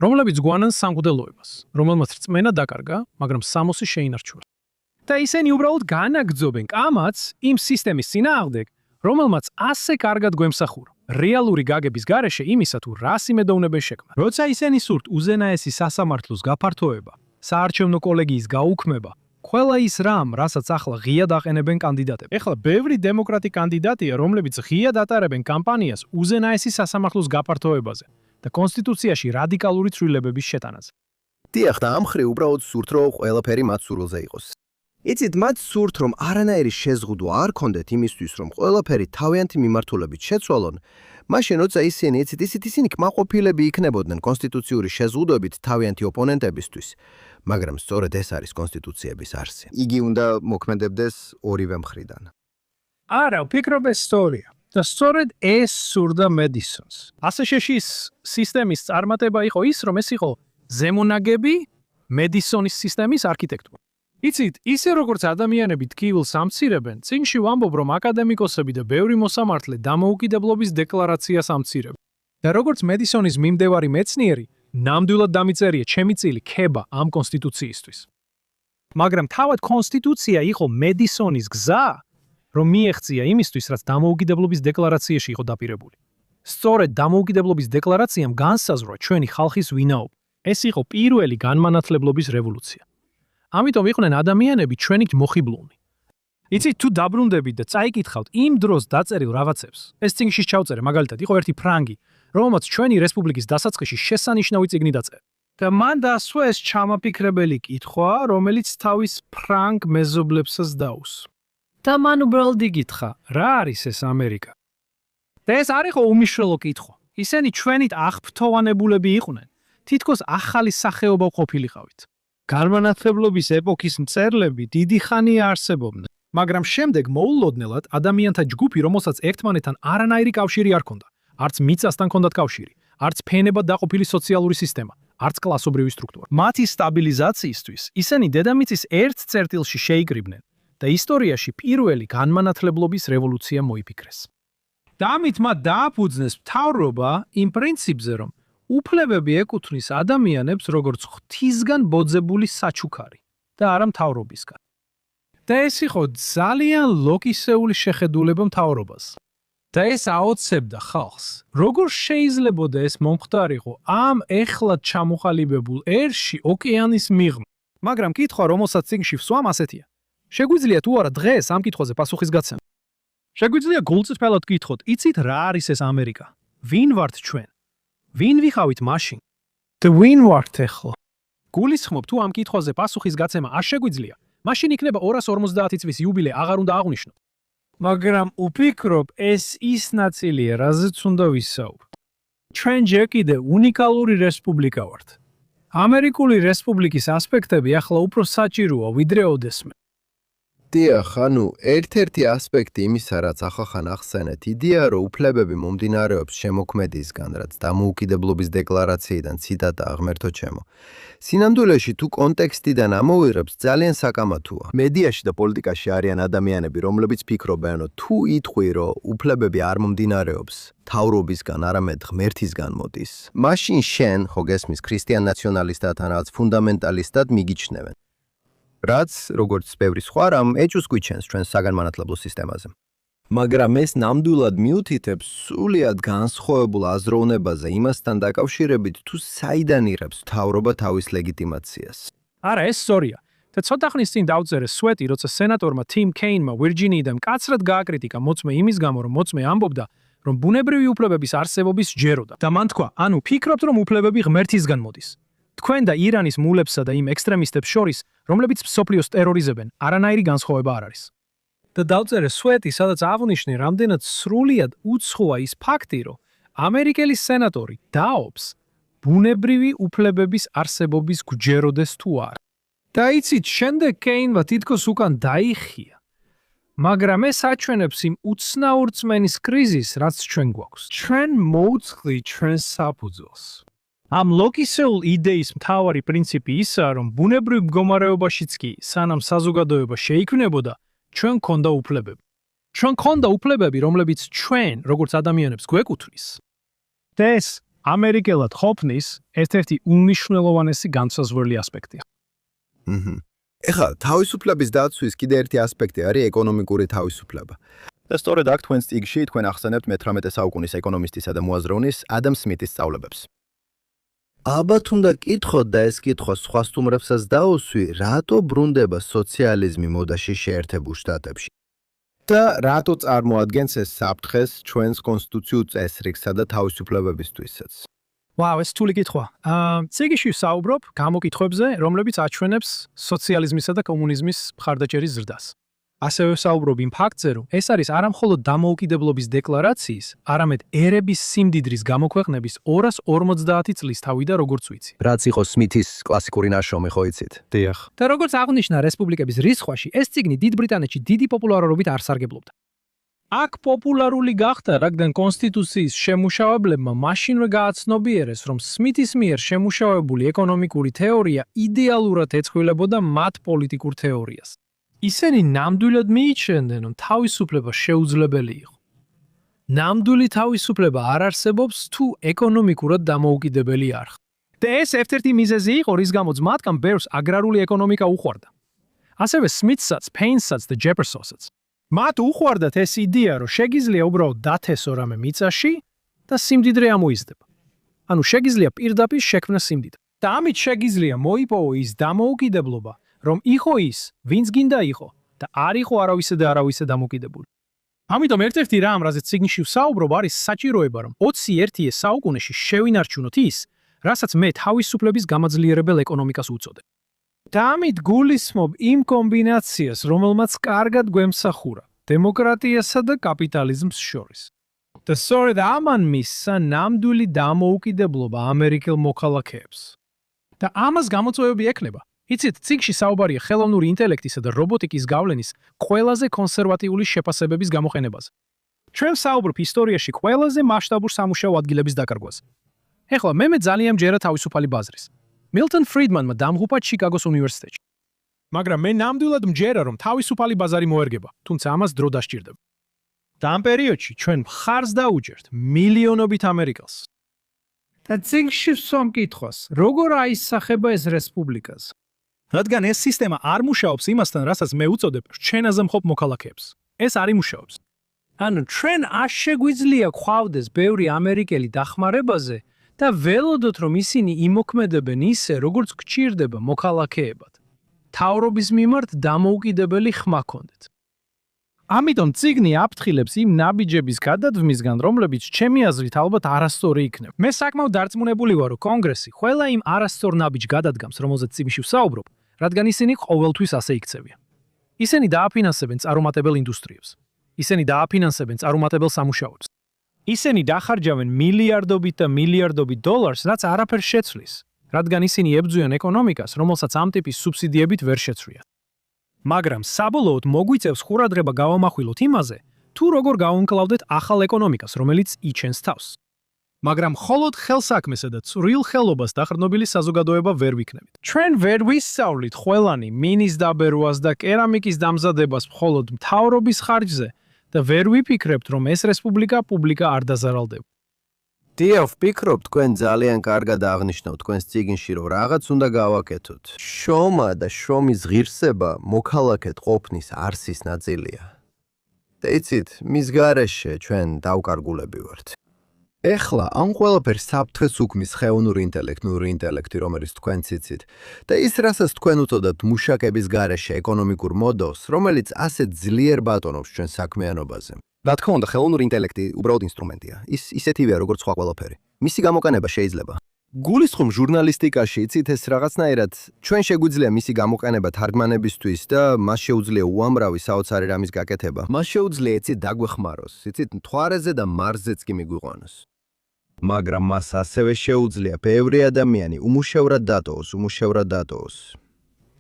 რომლებიც გვანან სამღვდელოებას, რომელმაც რწმენა დაკარგა, მაგრამ სამოსი შეინარჩუნა. და ისინი უბრალოდ განაგრძობენ კამათს იმ სისტემის წინააღმდეგ, რომელმაც ასე კარგად გვემსახურა. რეალური გაგების გარეშე იმისა თუ რას იმედოვნებენ შექმნა. როცა ისინი სურთ უზენაესი სასამართლოს გაფართოება, საარჩევნო კოლეგიის გაუქმება, ყველა ის რამ, რასაც ახლა ღიად აყენებენ კანდიდატები. ეხლა ბევრი დემოკრატი კანდიდატია, რომლებიც ღიად ატარებენ კამპანიას უზენაესი სასამართლოს გაფართოებაზე და კონსტიტუციაში რადიკალური ცვლილებების შეტანაზე. დიახ, და ამ მხრივ უბრალოდ სურთ, რომ ყველაფერი მათ სურვილზე იყოს. იცით, მათ სურთ, რომ არანაირი შეზღუდვა არ ქონდეთ იმისთვის, რომ ყველაფერი თავიანთი მიმართულებით შეცვალონ, მაშინ როცა ისინი კმაყოფილები იქნებოდნენ კონსტიტუციური შეზღუდვებით თავიანთი ოპონენტებისთვის, მაგრამ სწორედ ეს არის კონსტიტუციების არსი. იგი უნდა მოქმედებდეს ორივე მხრიდან. არა, ვფიქრობ ეს სწორია. და სწორედ ეს სურდა მედისონს. ასე შეშის სისტემის წარმატება იყო ის, რომ ეს იყო ზემონაგები მედისონის სისტემის არქიტექტურა. იცით, ისე როგორც ადამიანები ტკივილს ამცირებენ, წინში ვამბობ, რომ აკადემიკოსები და ბევრი მოსამართლე დამოუკიდებლობის დეკლარაციას ამცირებენ. და როგორც მედისონის მიმდევარი მეცნიერი, ნამდვილად დამიწერია ჩემი წილი ქება ამ კონსტიტუციისთვის. მაგრამ თავად კონსტიტუცია იყო მედისონის გზა, რომ მიეღწია იმისთვის, რაც დამოუკიდებლობის დეკლარაციაში იყო დაპირებული. სწორედ დამოუკიდებლობის დეკლარაციამ განსაზღვრა ჩვენი ხალხის ვინაობა. ეს იყო პირველი განმანათლებლობის რევოლუცია. ამიტომ იყვნენ ადამიანები ჩვენით მოხიბლულნი. იცით, თუ დაბრუნდებით და წაიკითხავთ იმ დროს დაწერილ რაღაცებს, ეს წიგნში ჩავწერე, მაგალითად, იყო ერთი ფრანგი, რომელმაც ჩვენი რესპუბლიკის დასაწყისში შესანიშნავი წიგნი დაწერა. და მან დაასვა ეს ჩამაფიქრებელი კითხვა, რომელიც თავის ფრანგ მეზობლებსაც დაუსვა. და მან უბრალოდ იგითხა, რა არის ეს ამერიკა? და ეს არ იყო უმნიშვნელო კითხვა. ისინი ჩვენით აღფრთოვანებულები იყვნენ, თითქოს ახალი სახეობა ყოფილიყავით. განმანათლებლობის ეპოქის მწერლები დიდი ხანია არსებობდნენ, მაგრამ შემდეგ მოულოდნელად ადამიანთა ჯგუფი, რომელსაც ერთმანეთთან არანაირი კავშირი არ ჰქონდა, არც მიწასთან ჰქონდათ კავშირი, არც ფენებად დაყოფილი სოციალური სისტემა, არც კლასობრივი სტრუქტურა. მათი სტაბილიზაციისთვის ისინი დედამიწის ერთ წერტილში შეიკრიბნენ და ისტორიაში პირველი განმანათლებლობის რევოლუცია მოიფიქრეს. და ამით მათ დააფუძნეს მთავრობა იმ პრინციპზე, რომ უფლებები ეკუთვნის ადამიანებს როგორც ღვთისგან ბოძებული საჩუქარი და არა მთავრობისგან. და ეს იყო ძალიან ლოგისეული შეხედულება მთავრობას. და ეს აოცებდა ხალხს, როგორ შეიძლებოდა ეს მომხდარიყო ამ ეხლად ჩამოყალიბებულ ერში ოკეანის მიღმა. მაგრამ კითხვა, რომელსაც წიგნში ვსვამ, ასეთია. შეგვიძლია თუ არა დღეს ამ კითხვაზე პასუხის გაცემა? შეგვიძლია გულწრფელად გკითხოთ, იცით რა არის ეს ამერიკა? ვინ ვართ ჩვენ? ვინ ვიხავით მაშინ? და ვინ ვართ ეხლა? გულისხმობ, თუ ამ კითხვაზე პასუხის გაცემა არ შეგვიძლია, მაშინ იქნება 250 წლის იუბილე აღარ უნდა აღვნიშნო. მაგრამ უფიქრობ, ეს ის ნაწილია, რაზეც უნდა ვისაუბროთ. ჩვენ ჯერ კიდევ უნიკალური რესპუბლიკა ვართ. ამერიკული რესპუბლიკის ასპექტები ახლა უფრო საჭიროა, ვიდრე ოდესმე. დიახ, ანუ ერთ-ერთი ასპექტი იმისა, რაც ახახან ახსენეთ, იდეა, რომ უფლებები მომდინარეობს შემოქმედისგან, რაც დამოუკიდებლობის დეკლარაციიდან ციტატა ღმერთო ჩემო. სინამდვილეში თუ კონტექსტიდან ამოვიღებს, ძალიან საკამათოა. მედიაში და პოლიტიკაში არიან ადამიანები, რომლებიც ფიქრობენ, რომ თუ იტყვი, რომ უფლებები არ მომდინარეობს თავრობისგან, არამედ ღმერთისგან მოდის, მაშინ შენ, ხო გესმის, ქრისტიან ნაციონალისტად ან რაღაც ფუნდამენტალისტად მიგიჩნევენ. რაც, როგორც ბევრი სხვა რამ, ეჭვს გვიჩენს ჩვენს საგანმანათლებლო სისტემაზე. მაგრამ ეს ნამდვილად მიუთითებს სრულიად განსხვავებულ აზროვნებაზე იმასთან დაკავშირებით, თუ საიდან იღებს მთავრობა თავის ლეგიტიმაციას. არა, ეს სწორია. და ცოტა ხნის წინ დავწერე სვეტი, როცა სენატორმა თიმ კეინმა ვირჯინიიდან მკაცრად გააკრიტიკა მოწმე იმის გამო, რომ მოწმე ამბობდა, რომ ბუნებრივი უფლებების არსებობის ჯეროდა. და მან თქვა, ანუ ფიქრობთ, რომ უფლებები ღმერთისგან მოდის. თქვენ და ირანის მულებსა და იმ ექსტრემისტებს შორის, რომლებიც მსოფლიოს ტერორიზებენ, არანაირი განსხვავება არ არის. და დავწერე სვეტი, სადაც აღნიშნე, რამდენად სრულიად უცხოა ის ფაქტი, რომ ამერიკელი სენატორი დაობს ბუნებრივი უფლებების არსებობის გვჯეროდეს თუ არა. და იცით, შემდეგ კეინმა თითქოს უკან დაიხია. მაგრამ ეს აჩვენებს იმ უცნაურ რწმენის კრიზისს, რაც ჩვენ გვაქვს. ჩვენ მოვუწყდი ჩვენ საფუძველს. ამ ლოგისეულ იდეის მთავარი პრინციპი ისაა, რომ ბუნებრივ მდგომარეობაშიც კი, სანამ საზოგადოება შეიქმნებოდა, ჩვენ გქონდა უფლებები. ჩვენ გქონდა უფლებები, რომლებიც ჩვენ, როგორც ადამიანებს, გვეკუთვნის. და ეს ამერიკელად ყოფნის ერთ-ერთი უმნიშვნელოვანესი განსაზღვრელი ასპექტია. ეხლა თავისუფლების დაცვის კიდე ერთი ასპექტი არის ეკონომიკური თავისუფლება. და სწორედ აქ თქვენ სტიგში თქვენ ახსენებთ მე-18 საუკუნის ეკონომისტისა და მოაზროვნის ადამ სმითის სწავლებებს. ალბათ უნდა კითხოთ და ეს კითხვა სხვა სტუმრებსაც დაუსვი, რატო ბრუნდება სოციალიზმი მოდაში შეერთებულ შტატებში? და რატო წარმოადგენს ეს საფრთხეს ჩვენს კონსტიტუციურ წესრიგსა და თავისუფლებებისთვისაც? ვაუ, ეს თული კითხვა. ციგში ვსაუბრობ გამოკითხვებზე, რომლებიც აჩვენებს სოციალიზმისა და კომუნიზმის მხარდაჭერის ზრდას. ასევე ვსაუბრობ იმ ფაქტზე, რომ ეს არის არა მხოლოდ დამოუკიდებლობის დეკლარაციის, არამედ ერების სიმდიდრის გამოქვეყნების 250 წლის თავი და როგორც ვიცი. რაც იყო სმითის კლასიკური ნაშრომი, ხო იცით? დიახ. და როგორც აღნიშნა რესპუბლიკების რისხვაში, ეს წიგნი დიდ ბრიტანეთში დიდი პოპულარობით არ სარგებლობდა. აქ პოპულარული გახდა, რადგან კონსტიტუციის შემუშავებლებმა მაშინვე გააცნობიერეს, რომ სმითის მიერ შემუშავებული ეკონომიკური თეორია იდეალურად ეწყვილებოდა მათ პოლიტიკურ თეორიას. ისინი ნამდვილად მიიჩნევდნენ, რომ თავისუფლება შეუძლებელი იყო. ნამდვილი თავისუფლება არ არსებობს, თუ ეკონომიკურად დამოუკიდებელი არ ხარ. და ეს ერთ-ერთი მიზეზი იყო, რის გამოც მათგან ბევრს აგრარული ეკონომიკა უყვარდა. ასევე სმითსაც, პეინსაც და ჯეფერსონსაც. მათ უყვარდათ ეს იდეა, რომ შეგიძლია უბრალოდ დათესო რამე მიწაში და სიმდიდრე ამოიზრდება. ანუ შეგიძლია პირდაპირ შექმნას სიმდიდრე. და ამით შეგიძლია მოიპოვო ის დამოუკიდებლობა, რომ იყო ის, ვინც გინდა იყო და არ იყო არავისე და არავისე დამოუკიდებული. ამიტომ ერთ-ერთი რამ, რაზეც წიგნში ვსაუბრობ, არის საჭიროება, რომ 21 საუკუნეში შევინარჩუნოთ ის, რასაც მე თავისუფლების გამაძლიერებელ ეკონომიკას უწოდებ. და ამით გულისხმობ იმ კომბინაციას, რომელმაც კარგად გვემსახურა დემოკრატიასა და კაპიტალიზმს შორის. და სწორედ ამან მისცა ნამდვილი დამოუკიდებლობა ამერიკელ მოქალაქეებს. და ამას გამოწვევები ექნება. იცით, წიგნში საუბარია ხელოვნური ინტელექტისა და რობოტიკის გავლენის ყველაზე კონსერვატიული შეფასებების გამოყენებაზე. ჩვენ საუბრობ ისტორიაში ყველაზე მასშტაბურ სამუშაო ადგილების დაკარგვაზე. ეხლა მე ძალიან მჯერა თავისუფალი ბაზრის. მილტონ ფრიდმანმა დამღუპა ჩიკაგოს უნივერსიტეტში. მაგრამ მე ნამდვილად მჯერა, რომ თავისუფალი ბაზარი მოერგება, თუმცა ამას დრო დასჭირდება. და ამ პერიოდში ჩვენ მხარს დაუჭერთ მილიონობით ამერიკელს. და წიგნში ვსვამ კითხვას, როგორ აისახება ეს რესპუბლიკაზე? რადგან ეს სისტემა არ მუშაობს იმასთან, რასაც მე უწოდებ რჩენაზე მხოლოდ მოქალაქეებს. ეს არ იმუშაობს. ანუ ჩვენ არ შეგვიძლია გვყავდეს ბევრი ამერიკელი დახმარებაზე და ველოდოთ, რომ ისინი იმოქმედებენ ისე, როგორც გჭირდება მოქალაქეებად. თავრობის მიმართ დამოუკიდებელი ხმა ჰქონდეთ. ამიტომ წიგნი აფრთხილებს იმ ნაბიჯების გადადვმისგან, რომლებიც ჩემი აზრით ალბათ არასწორი იქნება. მე საკმაოდ დარწმუნებული ვარ, რომ კონგრესი ყველა იმ არასწორ ნაბიჯს გადადგამს, რომელზეც წიგნში ვსაუბრობ, რადგან ისინი ყოველთვის ასე იქცევიან. ისინი დააფინანსებენ წარუმატებელ ინდუსტრიებს. ისინი დააფინანსებენ წარუმატებელ სამუშაოებს. ისინი დახარჯავენ მილიარდობით და მილიარდობით დოლარს, რაც არაფერს შეცვლის, რადგან ისინი ებრძვიან ეკონომიკას, რომელსაც ამ ტიპის სუბსიდიებით ვერ შეცვლიან. მაგრამ საბოლოოდ მოგვიწევს ყურადღება გავამახვილოთ იმაზე, თუ როგორ გავუმკლავდეთ ახალ ეკონომიკას, რომელიც იჩენს თავს. მაგრამ მხოლოდ ხელსაქმესა და წვრილ ხელობას დაყრდნობილი საზოგადოება ვერ ვიქნებით. ჩვენ ვერ ვისწავლით ყველანი მინის დაბერვას და კერამიკის დამზადებას მხოლოდ მთავრობის ხარჯზე და ვერ ვიფიქრებთ, რომ ეს რესპუბლიკა პუბლიკა არ დაზარალდება. დიახ, ვფიქრობ, თქვენ ძალიან კარგად აღნიშნავთ თქვენს წიგნში, რომ რაღაც უნდა გავაკეთოთ. შრომა და შრომის ღირსება მოქალაქედ ყოფნის არსის ნაწილია. და იცით, მის გარეშე ჩვენ დავკარგულები ვართ. ეხლა ამ ყველაფერს საფრთხეს უქმნის ხელოვნური ინტელექტი, რომელიც თქვენ ციცით, და ის, რასაც თქვენ უწოდათ მუშაკების გარეშე ეკონომიკურ მოდელს, რომელიც ასე ძლიერ ბატონობს ჩვენ საქმიანობაზე. რა თქმა უნდა, ხელოვნური ინტელექტი უბრალოდ ინსტრუმენტია. ის ისეთივეა, როგორც სხვა ყველაფერი. მისი გამოყენება შეიძლება. გულისხმობ ჟურნალისტიკაში, იცით, ეს რაღაცნაირად ჩვენ შეგვიძლია მისი გამოყენება თარგმანებისთვის და მას შეუძლია უამრავი საოცარი რამის გაკეთება. მას შეუძლია იცით დაგვეხმაროს, იცით, მთვარეზე და მარსზეც კი მიგვიყვანოს. მაგრამ მას ასევე შეუძლია ბევრი ადამიანი უმუშევრად დატოვოს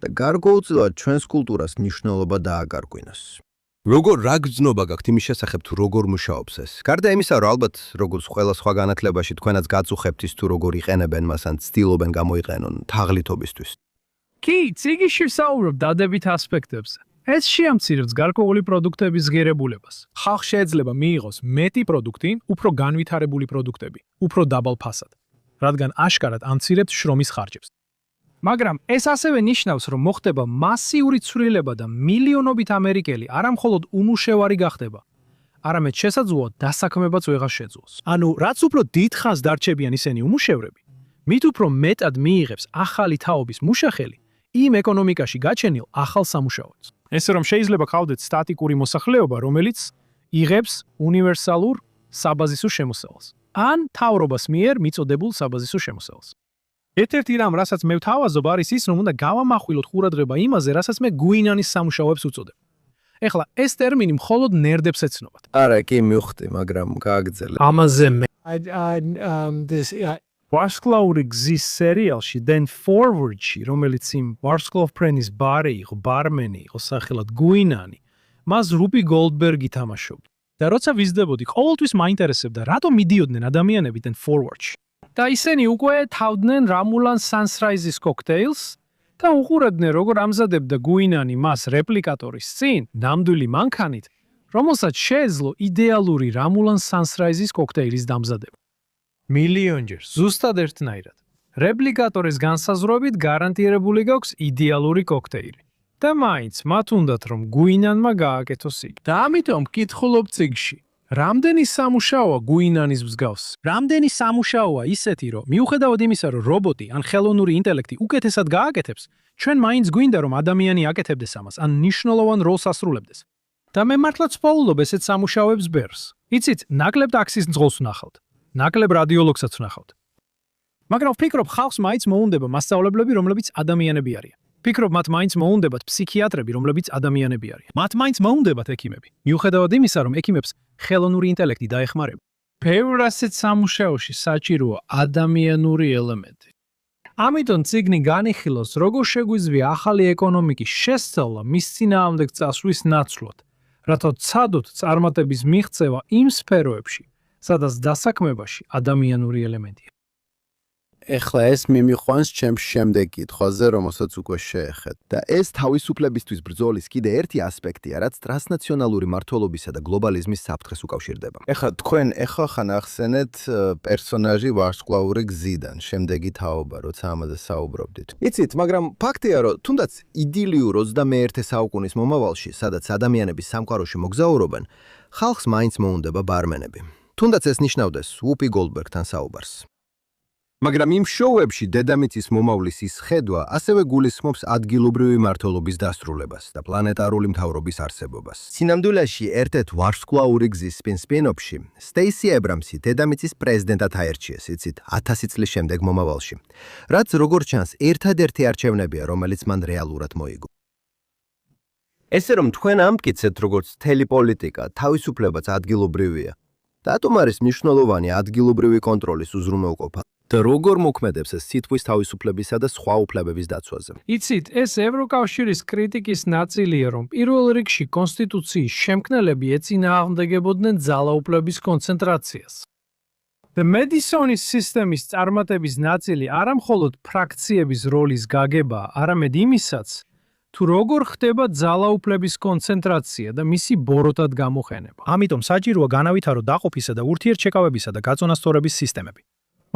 და გარკვეულწილად ჩვენს კულტურას მნიშვნელობა დააკარგვინოს. როგორ რა გრძნობა გაქვთ იმის შესახებ თუ როგორ მუშაობს ეს? გარდა იმისა, რომ ალბათ როგორც ყველა სხვა განათლებაში თქვენაც გაწუხებთ ის თუ როგორ იყენებენ მას ან ცდილობენ გამოიყენონ თაღლითობისთვის. კი, ციგში ვსაუბრობ დადებით ასპექტებზე. ეს შეამცირებს გარკვეული პროდუქტების ღირებულებას. ხალხს შეიძლება მიიღოს მეტი პროდუქტი, უფრო განვითარებული პროდუქტები, უფრო დაბალ ფასად, რადგან აშკარად ამცირებთ შრომის ხარჯებს. მაგრამ ეს ასევე ნიშნავს, რომ მოხდება მასიური ცვლილება და მილიონობით ამერიკელი არა მხოლოდ უმუშევარი გახდება, არამედ შესაძლოა დასაქმებაც ვეღარ შეძლოს. ანუ რაც უფრო დიდხანს დარჩებიან ისინი უმუშევრები, მით უფრო მეტად მიიღებს ახალი თაობის მუშახელი იმ ეკონომიკაში გაჩენილ ახალ სამუშაოებს. ესე რომ შეიძლება ყავდეთ სტატიკური მოსახლეობა, რომელიც იღებს უნივერსალურ საბაზისო შემოსავალს ან მთავრობას მიერ მიწოდებულ საბაზისო შემოსავალს. ერთ-ერთი რამ, რასაც მე ვთავაზობ, არის ის, რომ უნდა გავამახვილოთ ყურადღება იმაზე, რასაც მე გვინანის სამუშაოებს უწოდებ. ეხლა ეს ტერმინი მხოლოდ ნერდებს ეცნობათ. არა, კი მივხვდი, მაგრამ გააგრძელე. ამაზე მე ვარსკვლავური გზის სერიალში Dan Forward-ში, რომელიც იმ ვარსკვლავფრენის ბარი იყო, ბარმენი იყო სახელად გვინანი, მას რუპი გოლდბერგი თამაშობდა. და როცა ვიზრდებოდი, ყოველთვის მაინტერესებდა, რატომ მიდიოდნენ ადამიანები Dan Forward-ში. და ისინი უკვე თავდნენ Ramulan Sunrises cocktails და უყურებდნენ, როგორ ამზადებდა გვინანი მას რეპლიკატორის წინ, ნამდვილი მანქანით, რომელსაც შეეძლო იდეალური Ramulan Sunrises cocktail-ის დამზადება. მილიონჯერ, ზუსტად ერთნაირად. რეპლიკატორის განსაზღვრებით გარანტირებული გაქვს იდეალური კოქტეილი. და მაინც მათ უნდათ, რომ გვინანმა გააკეთოს იგი. და ამიტომ ვკითხულობ წიგში. რამდენი სამუშაოა გვინანის მსგავს? რამდენი სამუშაოა ისეთი, რომ მიუხედავად იმისა, რომ რობოტი ან ხელოვნური ინტელექტი უკეთესად გააკეთებს, ჩვენ მაინც გვინდა, რომ ადამიანი აკეთებდეს ამას, ან მნიშვნელოვან როლს ასრულებდეს. და მე მართლაც ვსაუბრობ ესეთ სამუშაოებს ბერს. იცით, ნაკლებ ტაქსის მძღოლს ვნახავთ, ნაკლებ რადიოლოგსაც ვნახავთ. მაგრამ ვფიქრობ, ხალხს მაინც მოუნდება მასწავლებლები, რომლებიც ადამიანები არიან. ვფიქრობ, მათ მაინც მოუნდებათ ფსიქიატრები, რომლებიც ადამიანები არიან. მათ მაინც მოუნდებათ ექიმები. მიუხედავად იმისა, რომ ექიმებს ხელოვნური ინტელექტი დაეხმარება. ბევრ ასეთ სამუშაოში საჭიროა ადამიანური ელემენტი. ამიტომ წიგნი განიხილავს, როგორ შეგვიძლია ახალი ეკონომიკის შესწავლა მის წინააღმდეგ წასვლის ნაცვლად, რათა ცადოთ წარმატების მიღწევა იმ სფეროებში, სადაც დასაქმებაში ადამიანური ელემენტია. ეხლა ეს მიმიყვანს ჩემს შემდეგ კითხვაზე, რომელსაც უკვე შეეხეთ. და ეს თავისუფლებისთვის ბრძოლის კიდე ერთი ასპექტია, რაც ტრანსნაციონალური მართლობისა და გლობალიზმის საფრთხეს უკავშირდება. ეხლა თქვენ ხან ახსენეთ პერსონაჟი ვარსკვლავური გზიდან, შემდეგი თაობა, როცა ამაზე საუბრობდით. იცით, მაგრამ ფაქტია, რომ თუნდაც იდილიურ 21 საუკუნის მომავალში, სადაც ადამიანები სამყაროში მოგზაურობენ, ხალხს მაინც მოუნდება ბარმენები. თუნდაც ეს ნიშნავდეს ვუპი გოლდბერგთან საუბარს. მაგრამ იმ შოუებში დედამიწის მომავლის ის ხედვა ასევე გულისხმობს ადგილობრივი მართლობის დასრულებას და პლანეტარული მთავრობის არსებობას. სინამდვილეში ერთ-ერთ ვარსკვლავური გზის სპინ-ოფში სტეისი ებრამსი დედამიწის პრეზიდენტად აერჩიეს, იცით, 1000 წლის შემდეგ მომავალში. რაც როგორც ჩანს, ერთადერთი არჩევნებია, რომელიც მან რეალურად მოიგო. ესე რომ თქვენ ამტკიცეთ, როგორც მთელი პოლიტიკა, თავისუფლებაც ადგილობრივია. რატომ არის მნიშვნელოვანი ადგილობრივი კონტროლის უზრუნველყოფა? და როგორ მოქმედებს ეს სიტყვის თავისუფლებისა და სხვა უფლებების დაცვაზე? იცით, ეს ევროკავშირის კრიტიკის ნაწილია, რომ პირველ რიგში კონსტიტუციის შემქმნელები ეწინააღმდეგებოდნენ ძალაუფლების კონცენტრაციას. და მედისონის სისტემის წარმატების ნაწილი არა მხოლოდ ფრაქციების როლის გაგება, არამედ იმისაც, თუ როგორ ხდება ძალაუფლების კონცენტრაცია და მისი ბოროტად გამოყენება. ამიტომ საჭიროა განავითარო დაყოფისა და ურთიერთშეკავებისა და გაწონასწორების სისტემები.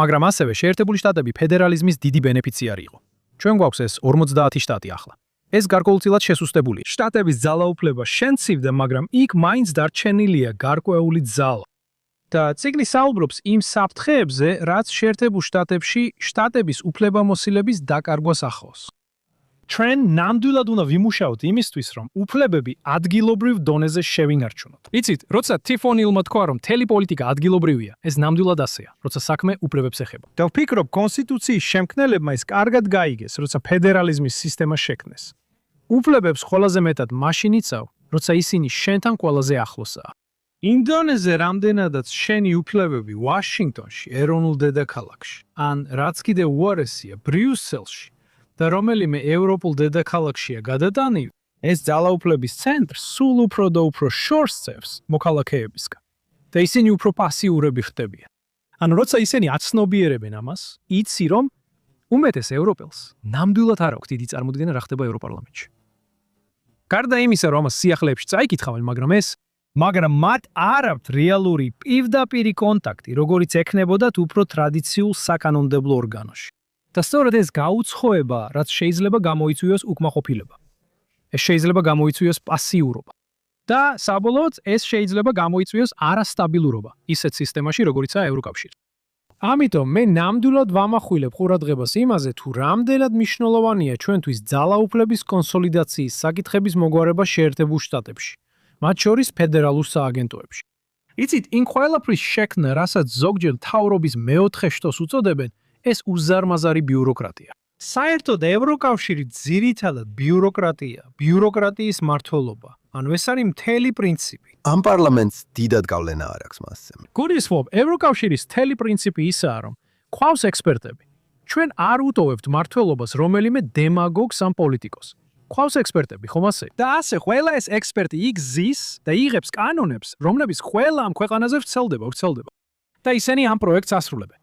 მაგრამ ასევე შეერთებული შტატები ფედერალიზმის დიდი ბენეფიციარი იყო. ჩვენ გვაქვს ეს 50 შტატი ახლა. ეს გარკვეულწილად შესუსტებულია. შტატების ძალაუფლება შემცირდა, მაგრამ იქ მაინც დარჩენილია გარკვეული ძალა. და წიგნი საუბრობს იმ საფრთხეებზე, რაც შეერთებულ შტატებში შტატების უფლებამოსილების დაკარგვას ახლავს. ჩვენ ნამდვილად უნდა ვიმუშაოთ იმისთვის, რომ უფლებები ადგილობრივ დონეზე შევინარჩუნოთ. იცით, როცა ტიფონილმა თქვა, რომ მთელი პოლიტიკა ადგილობრივია, ეს ნამდვილად ასეა, როცა საქმე უფლებებს ეხება. და ვფიქრობ, კონსტიტუციის შემქმნელებმა ეს კარგად გაიგეს, როცა ფედერალიზმის სისტემა შექმნეს. უფლებებს ყველაზე მეტად მაშინ იცავ, როცა ისინი შენთან ყველაზე ახლოსაა. ინდონეზე რამდენადაც შენი უფლებები ვაშინგტონში, ეროვნულ დედაქალაქში, ან რაც კიდევ უარესია, ბრიუსელში და რომელიმე ევროპულ დედაქალაქშია გადატანილი, ეს ძალაუფლების ცენტრს სულ უფრო და უფრო შორს წევს მოქალაქეებისგან. და ისინი უფრო პასიურები ხდებიან. ანუ როცა ისინი აცნობიერებენ ამას, იცი რომ უმეტეს ევროპელს ნამდვილად არ აქვს დიდი წარმოდგენა რა ხდება ევროპარლამენტში. გარდა იმისა, რომ ამას სიახლეებში წაიკითხავენ, მაგრამ მათ არ აქვთ რეალური პირდაპირი კონტაქტი, როგორიც ექნებოდათ უფრო ტრადიციულ საკანონმდებლო ორგანოში. და სწორედ ეს გაუცხოება, რაც შეიძლება გამოიწვიოს უკმაყოფილება. ეს შეიძლება გამოიწვიოს პასიურობა. და საბოლოოდ ეს შეიძლება გამოიწვიოს არასტაბილურობა ისეთ სისტემაში, როგორიცაა ევროკავშირი. ამიტომ მე ნამდვილად ვამახვილებ ყურადღებას იმაზე, თუ რამდენად მნიშვნელოვანია ჩვენთვის ძალაუფლების კონსოლიდაციის საკითხების მოგვარება შეერთებულ შტატებში, მათ შორის ფედერალურ სააგენტოებში. იცით, იმ ყველაფრის შექმნა, რასაც ზოგჯერ მთავრობის მეოთხე შტოს უწოდებენ, ეს უზარმაზარი ბიუროკრატია. საერთოდ ევროკავშირი ძირითადად ბიუროკრატიის მმართველობა. ანუ ეს არის მთელი პრინციპი. ამ პარლამენტს დიდად გავლენა არ აქვს მასზე. გულისხმობ, ევროკავშირის მთელი პრინციპი ისაა, რომ ყავს ექსპერტები. ჩვენ არ უტოვებთ მმართველობას რომელიმე დემაგოგს ან პოლიტიკოს. ყავს ექსპერტები, ხომ ასე? და ასე ყველა ეს ექსპერტი იქ ზის და იღებს კანონებს, რომლებიც ყველა ამ ქვეყანაზე ვრცელდება. და ისინი ამ პროექტს ასრულებენ.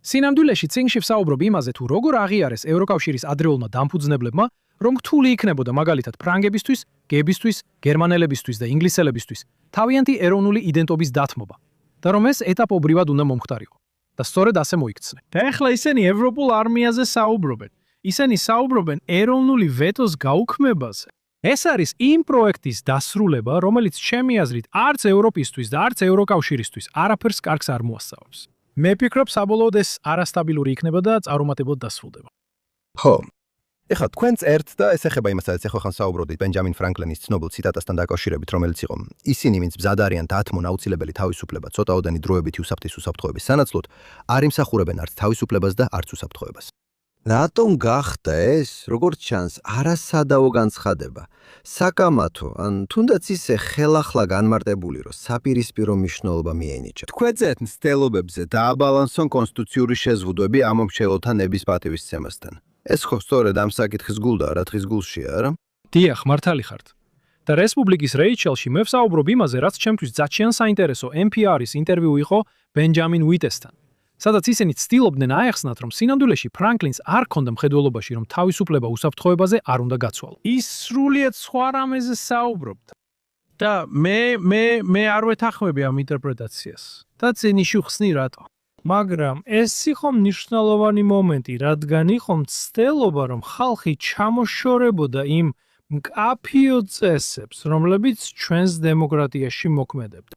სინამდვილეში წიგნში ვსაუბრობ იმაზე, თუ როგორ აღიარეს ევროკავშირის ადრეულმა დამფუძნებლებმა, რომ რთული იქნებოდა მაგალითად ფრანგებისთვის, გებისთვის, გერმანელებისთვის და ინგლისელებისთვის თავიანთი ეროვნული იდენტობის დათმობა და რომ ეს ეტაპობრივად უნდა მომხდარიყო. და სწორედ ასე მოიქცნენ. და ეხლა ისინი ევროპულ არმიაზე საუბრობენ. ისინი საუბრობენ ეროვნული ვეტოს გაუქმებაზე. ეს არის იმ პროექტის დასრულება, რომელიც ჩემი აზრით არც ევროპისთვის და არც ევროკავშირისთვის არაფერს კარგს არ მოასწავებს. მე ვფიქრობ, საბოლოოდ ეს არასტაბილური იქნება და წარუმატებლად დასრულდება. ხო. ეხლა თქვენც ერთ და ეს ეხება იმას, რაც ეხლა ხან საუბრობდით ბენჯამინ ფრანკლინის ცნობილ ციტატასთან დაკავშირებით, რომელიც იყო: ისინი, ვინც მზად არიან დათმონ აუცილებელი თავისუფლება ცოტაოდენი დროებითი უსაფრთხო უსაფრთხოების სანაცვლოდ, არ იმსახურებენ არც თავისუფლებას და არც უსაფრთხოებას. რატომ გახდა ეს, როგორც ჩანს, არასადაო განცხადება? საკამათო, ან თუნდაც ისე ხელახლა განმარტებული, რომ საპირისპირო მნიშვნელობა მიენიჭა. თქვენცეთ მცდელობებზე დააბალანსონ კონსტიტუციური შეზღუდვები ამ მომხმარებელთა ნების პატივისცემასთან. ეს ხო სწორედ ამ საკითხის გულდა, რა დღის გულშია, არა? დიახ, მართალი ხართ. და რესპუბლიკის რეიჩელში მე ვსაუბრობ იმაზე, რაც ჩემთვის ძალიან საინტერესო NPR-ის ინტერვიუ იყო ბენჯამინ უიტესთან. სადაც ისინი ცდილობდნენ აეხსნათ, რომ სინამდვილეში ფრანკლინს არ ჰქონდა მხედველობაში, რომ თავისუფლება უსაფრთხოებაზე არ უნდა გაცვალო. ის სრულიად სხვა რამეზე საუბრობდა. და მე არ ვეთანხმები ამ ინტერპრეტაციას. და წინიში ხსნი რატო? მაგრამ ეს იყო მნიშვნელოვანი მომენტი, რადგან იყო მცდელობა, რომ ხალხი ჩამოშორებოდა იმ მკაფიო წესებს, რომლებიც ჩვენს დემოკრატიაში მოქმედებდა.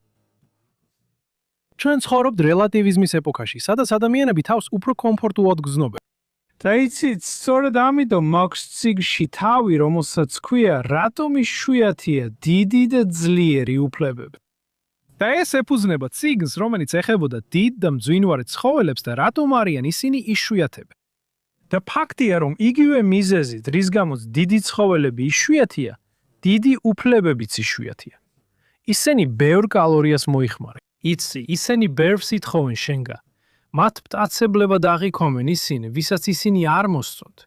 ჩვენ ცხოვრობთ რელატივიზმის ეპოქაში, სადაც ადამიანები თავს უფრო კომფორტულად გრძნობენ. და იცით, სწორედ ამიტომ მაქვს წიგნში თავი, რომელსაც ქვია რატომ იშვიათია დიდი და ძლიერი უფლებები. და ეს ეფუძნება წიგნს, რომელიც ეხებოდა დიდ და მძვინვარე ცხოველებს და რატომ არიან ისინი იშვიათები. და ფაქტია, რომ იგივე მიზეზით, რის გამოც დიდი ცხოველები იშვიათია, დიდი უფლებებიც იშვიათია. ისინი ბევრ კალორიას მოიხმარენ. იცი, ისინი ბევრს ითხოვენ შენგან. მათ მტაცებლებად აღიქომენ ისინი, ვისაც ისინი არ მოსწონთ.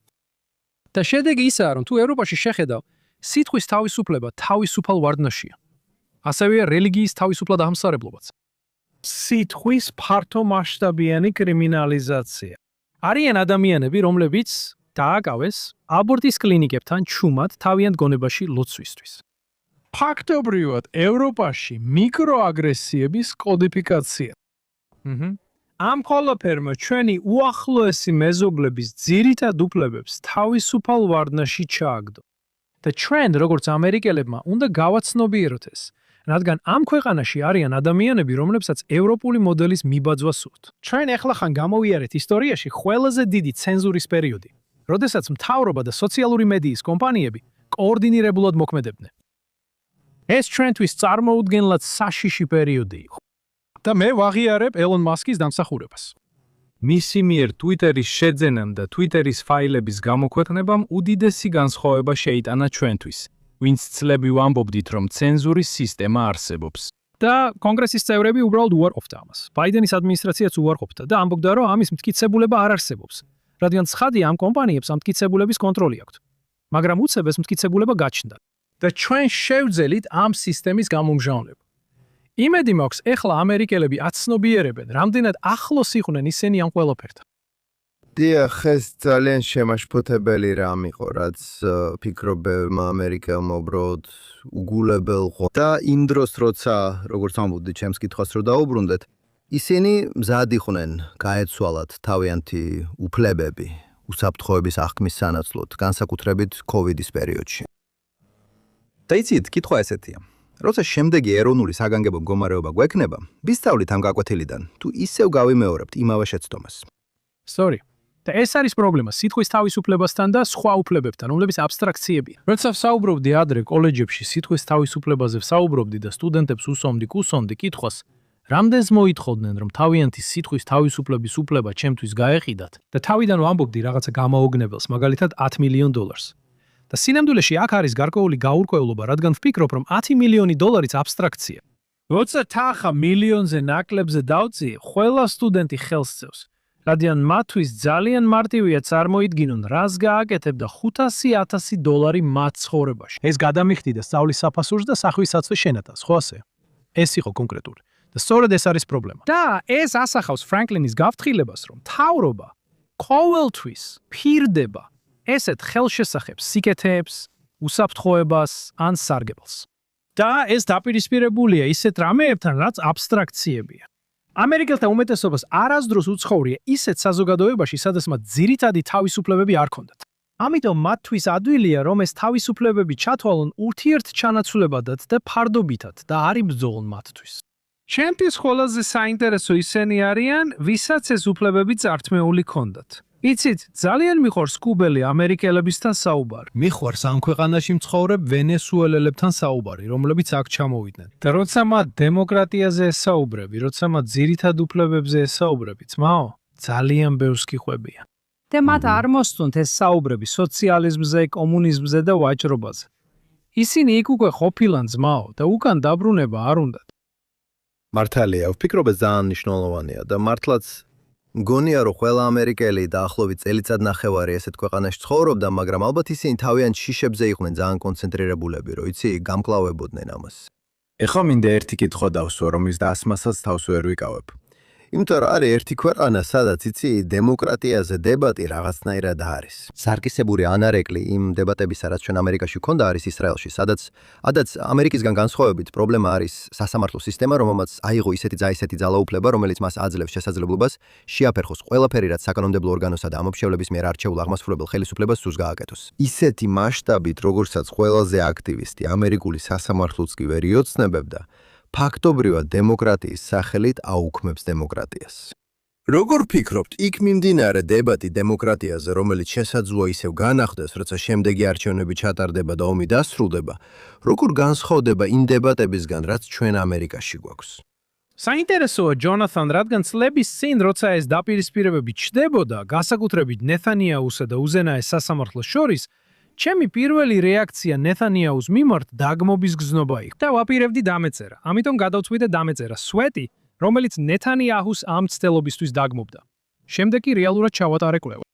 და შედეგი ისაა, რომ თუ ევროპაში შეხედავ, სიტყვის თავისუფლება თავისუფალ ვარდნაშია. ასევე რელიგიის თავისუფლად აღმსარებლობაც. სიტყვის ფართო მასშტაბიანი კრიმინალიზაცია. არიან ადამიანები, რომლებიც დააკავეს აბორტის კლინიკებთან ჩუმად თავიანთ გონებაში ლოცვისთვის. ფაქტობრივად, ევროპაში მიკროაგრესიების კოდიფიკაცია. ამ ყველაფერმა ჩვენი უახლოესი მეზობლების ძირითად უფლებებს თავისუფალ ვარდნაში ჩააგდო. და ჩვენ, როგორც ამერიკელებმა, უნდა გავაცნობიეროთ ეს, რადგან ამ ქვეყანაში არიან ადამიანები, რომლებსაც ევროპული მოდელის მიბაძვა სურთ. ჩვენ ეხლა ხან გამოვიარეთ ისტორიაში ყველაზე დიდი ცენზურის პერიოდი, როდესაც მთავრობა და სოციალური მედიის კომპანიები კოორდინირებულად მოქმედებდნენ. ეს ჩვენთვის წარმოუდგენლად საშიში პერიოდი იყო. და მე ვაღიარებ ელონ მასკის დამსახურებას. მისი მიერ Twitter-ის შეძენამ და Twitter-ის ფაილების გამოქვეყნებამ უდიდესი განსხვავება შეიტანა ჩვენთვის, ვინც წლები ვამბობდით, რომ ცენზურის სისტემა არსებობს. და კონგრესის წევრები უბრალოდ უარყოფდა ამას. ბაიდენის ადმინისტრაციაც უარყოფდა და ამბობდა, რომ ამის მტკიცებულება არ არსებობს, რადგან ცხადია ამ კომპანიებს ამ მტკიცებულების კონტროლი აქვთ. მაგრამ უცებ ეს მტკიცებულება გაჩნდა და ჩვენ შევძელით ამ სისტემის გამომჟავნება. იმედი მაქვს, ეხლა ამერიკელები აცნობიერებენ, რამდენად ახლოს იყვნენ ისინი ამ ყველაფერთან. დიახ, ეს ძალიან შემაშფოთებელი რამ იყო, რაც ფიქრობებმა ამერიკელმა უბრალოდ უგულებელ ხო. და იმ დროს, როცა, როგორც ამბობდი, ჩემს კითხვას რო დაუბრუნდეთ, ისინი მზად იყვნენ გაეცვალათ თავიანთი უფლებები უსაფრთხოების აღქმის სანაცვლოდ, განსაკუთრებით COVID-ის პერიოდში. და იცით, კითხვა ესეთია. როცა შემდეგი ეროვნული საგანგებო მდგომარეობა გვექნება, ვისწავლით ამ გაკვეთილიდან, თუ ისევ გავიმეორებთ იმავე შეცდომას. Sorry. და ეს არის პრობლემა სიტყვის თავისუფლებასთან და სხვა უფლებებთან, რომლებიც აბსტრაქციებია. როცა ვსაუბრობდი ადრე კოლეჯებში სიტყვის თავისუფლებაზე ვსაუბრობდი და სტუდენტებს უსვამდი კითხვას, რამდენს მოითხოვდნენ, რომ თავიანთი სიტყვის თავისუფლების უფლება ჩემთვის გაეყიდათ და თავიდან ვამბობდი რაღაცა გამაოგნებელს, მაგალითად $10 მილიონ. და სინამდვილეში აქ არის გარკვეული გაურკვევლობა, რადგან ვფიქრობ, რომ $10 მილიონი აბსტრაქცია. როცა თანხა მილიონზე ნაკლებზე დავწიე, ყველა სტუდენტი ხელს წევს. რადგან მათთვის ძალიან მარტივია წარმოიდგინონ, რას გააკეთებდა $500,000 მათ ცხოვრებაში. ეს გადამიხდიდა სწავლის საფასურს და სახვის საცვე შენატას, ხო ასე? ეს იყო კონკრეტული. და სწორედ ეს არის პრობლემა. და ეს ასახავს ფრანკლინის გაფრთხილებას, რომ მთავრობა ყოველთვის ფირდება ესეთ ხელშესახებს სიკეთეებს, უსაფრთხოებას ან სარგებელს. და ეს დაპირისპირებულია ისეთ რამეებთან, რაც აბსტრაქციებია. ამერიკელთა უმეტესობას არასდროს უცხოვრია ისეთ საზოგადოებაში, სადაც მათ ძირითადი თავისუფლებები არ ჰქონდათ. ამიტომ მათთვის ადვილია, რომ ეს თავისუფლებები ჩათვალონ ურთიერთჩანაცვლებადად და ფარდობითად და არ იბრძოლონ მათთვის. ჩემთვის ყველაზე საინტერესო ისინი არიან, ვისაც ეს უფლებები წართმეული ჰქონდათ. იცით, ძალიან მიყვარს კუბელი ამერიკელებისთან საუბარი. მიყვარს ამ ქვეყანაში მცხოვრებ ვენესუელელებთან საუბარი, რომლებიც აქ ჩამოვიდნენ. და როცა მათ დემოკრატიაზე ესაუბრები, როცა მათ ძირითად უფლებებზე ესაუბრები, ძმაო, ძალიან ბევრს გიყვებიან. და მათ არ მოსწონთ ეს საუბრები სოციალიზმზე, კომუნიზმზე და ვაჭრობაზე. ისინი იქ უკვე ყოფილან, ძმაო, და უკან დაბრუნება არ უნდათ. მართალია, ვფიქრობ ეს ძალიან მნიშვნელოვანია და მართლაც მგონია, რომ ყველა ამერიკელი დაახლოებით წელიწადნახევარი ესეთ ქვეყანაში ცხოვრობდა, მაგრამ ალბათ ისინი თავიანთ შიშებზე იყვნენ ძალიან კონცენტრირებულები, რომ იცი, გამკლავებოდნენ ამას. ეხლა მინდა ერთი კითხვა დავსვა, რომლის დასმასაც თავს ვერ ვიკავებ. იმიტომ რომ არის ერთი ქვეყანა, სადაც იცი, დემოკრატიაზე დებატი რაღაცნაირად არის. სარკისებური ანარეკლი იმ დებატებისა, რაც ჩვენ ამერიკაში ჰქონდა, არის ისრაელში, სადაც ამერიკისგან განსხვავებით პრობლემა არის სასამართლო სისტემა, რომელმაც აიღო ისეთი ძალაუფლება, რომელიც მას აძლევს შესაძლებლობას შეაფერხოს ყველაფერი, რაც საკანონმდებლო ორგანოსა და ამომრჩევლების მიერ არჩეულ აღმასრულებელ ხელისუფლებას სურს გააკეთოს. ისეთი მასშტაბით, როგორცაც ყველაზე აქტივისტი ამერიკული სასამართლოც კი ვერ იოცნებებდა, ფაქტობრივად დემოკრატიის სახელით აუქმებს დემოკრატიას. როგორ ფიქრობთ, იქ მიმდინარე დებატი დემოკრატიაზე, რომელიც შესაძლოა ისევ განახდეს, როცა შემდეგი არჩევნები ჩატარდება და ომი დასრულდება, როგორ განსხვავდება იმ დებატებისგან, რაც ჩვენ ამერიკაში გვაქვს? საინტერესოა, ჯონათან, რადგან წლების წინ, როცა ეს დაპირისპირებები ჩნდებოდა, განსაკუთრებით ნეთანიაუსა და უზენაეს სასამართლოს შორის, ჩემი პირველი რეაქცია ნეთანიაუს მიმართ დაგმობის გზნობა იყო. და ვაპირებდი დამეწერა. ამიტომ გადავწყვიტე დამეწერა სვეტი, რომელიც ნეთანიაჰუს ამ მცდელობისთვის დაგმობდა. შემდეგ კი რეალურად ჩავატარე კვლევა.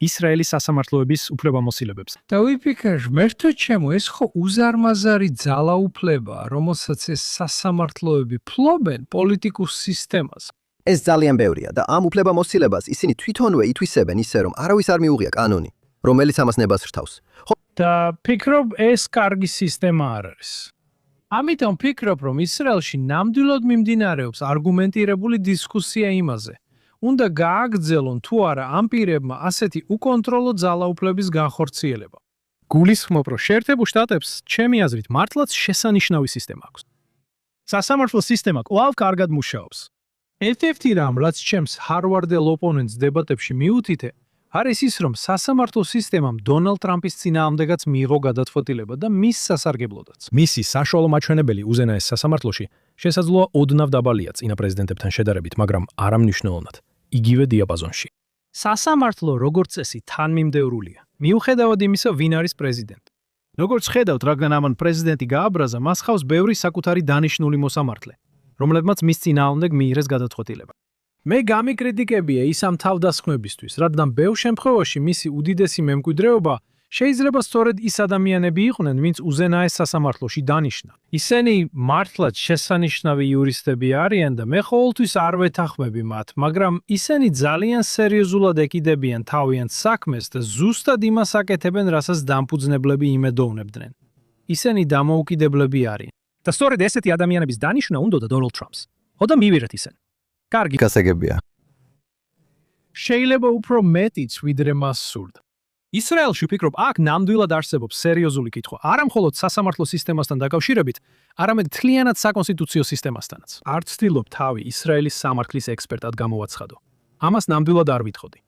ისრაელის სასამართლოების უფლებამოსილებებს. და ვიფიქრე, მერთო ჩემო, ეს ხო უზარმაზარი ძალაუფლებაა, რომელსაც ეს სასამართლოები ფლობენ პოლიტიკურ სისტემას. ეს ძალიან ბევრია და ამ უფლებამოსილებას ისინი თვითონვე ითვისებენ ისე, რომ არავის არ მიუღია კანონი, რომელიც ამას ნებას რთავს. და ფიქრობ, ეს კარგი სისტემა არ არის. ამიტომ ფიქრობ, რომ ისრაელში ნამდვილად მიმდინარეობს არგუმენტირებული დისკუსია იმაზე, უნდა გააგრძელონ თუ არა ამ პირებმა ასეთი უკონტროლო ძალაუფლების განხორციელება. გულისხმობ, რომ შეერთებულ შტატებს, ჩემი აზრით, მართლაც შესანიშნავი სისტემა აქვს. სასამართლო სისტემა კვლავ კარგად მუშაობს. ერთ-ერთი რამ, რაც ჩემს ჰარვარდელ ოპონენტს დებატებში მიუთითე, არის ის, რომ სასამართლო სისტემამ დონალდ ტრამპის წინააღმდეგაც მიიღო გადაწყვეტილება და მის სასარგებლოდაც. მისი საშუალო მაჩვენებელი უზენაეს სასამართლოში შესაძლოა ოდნავ დაბალია წინა პრეზიდენტებთან შედარებით, მაგრამ არა მნიშვნელოვნად, იგივე დიაპაზონში. სასამართლო როგორც წესი თანმიმდევრულია. მიუხედავად იმისა, ვინ არის პრეზიდენტი. როგორც ხედავთ, რადგან ამან პრეზიდენტი გააბრაზა, მას ხავს ბევრი საკუთარი დანიშნული მოსამართლე, რომლებმაც მის წინააღმდეგ მიიღეს გადაწყვეტილება. მე გამიკრიტიკებია ის ამ თავდასხმებისთვის, რადგან ბევრ შემთხვევაში მისი უდიდესი მემკვიდრეობა შეიძლება სწორედ ის ადამიანები იყვნენ, ვინც უზენაეს სასამართლოში დანიშნა. ისინი მართლაც შესანიშნავი იურისტები არიან და მე ყოველთვის არ ვეთანხმები მათ, მაგრამ ისინი ძალიან სერიოზულად ეკიდებიან თავიანთ საქმეს და ზუსტად იმას აკეთებენ, რასაც დამფუძნებლები იმედოვნებდნენ. ისინი დამოუკიდებლები არიან. და სწორედ ესეთი ადამიანების დანიშნა უნდოდა დონალდ ტრამპს. ოდა მივიღეთ ისინი. კარგი, გასაგებია. შეიძლება უფრო მეტიც ვიდრე მას სურდა. ისრაელში ვფიქრობ, აქ ნამდვილად არსებობს სერიოზული კითხვა, არა მხოლოდ სასამართლო სისტემასთან დაკავშირებით, არამედ მთლიანად საკონსტიტუციო სისტემასთანაც. არ ვცდილობ თავი ისრაელის სამართლის ექსპერტად გამოვაცხადო. ამას ნამდვილად არ ვითხოვდი.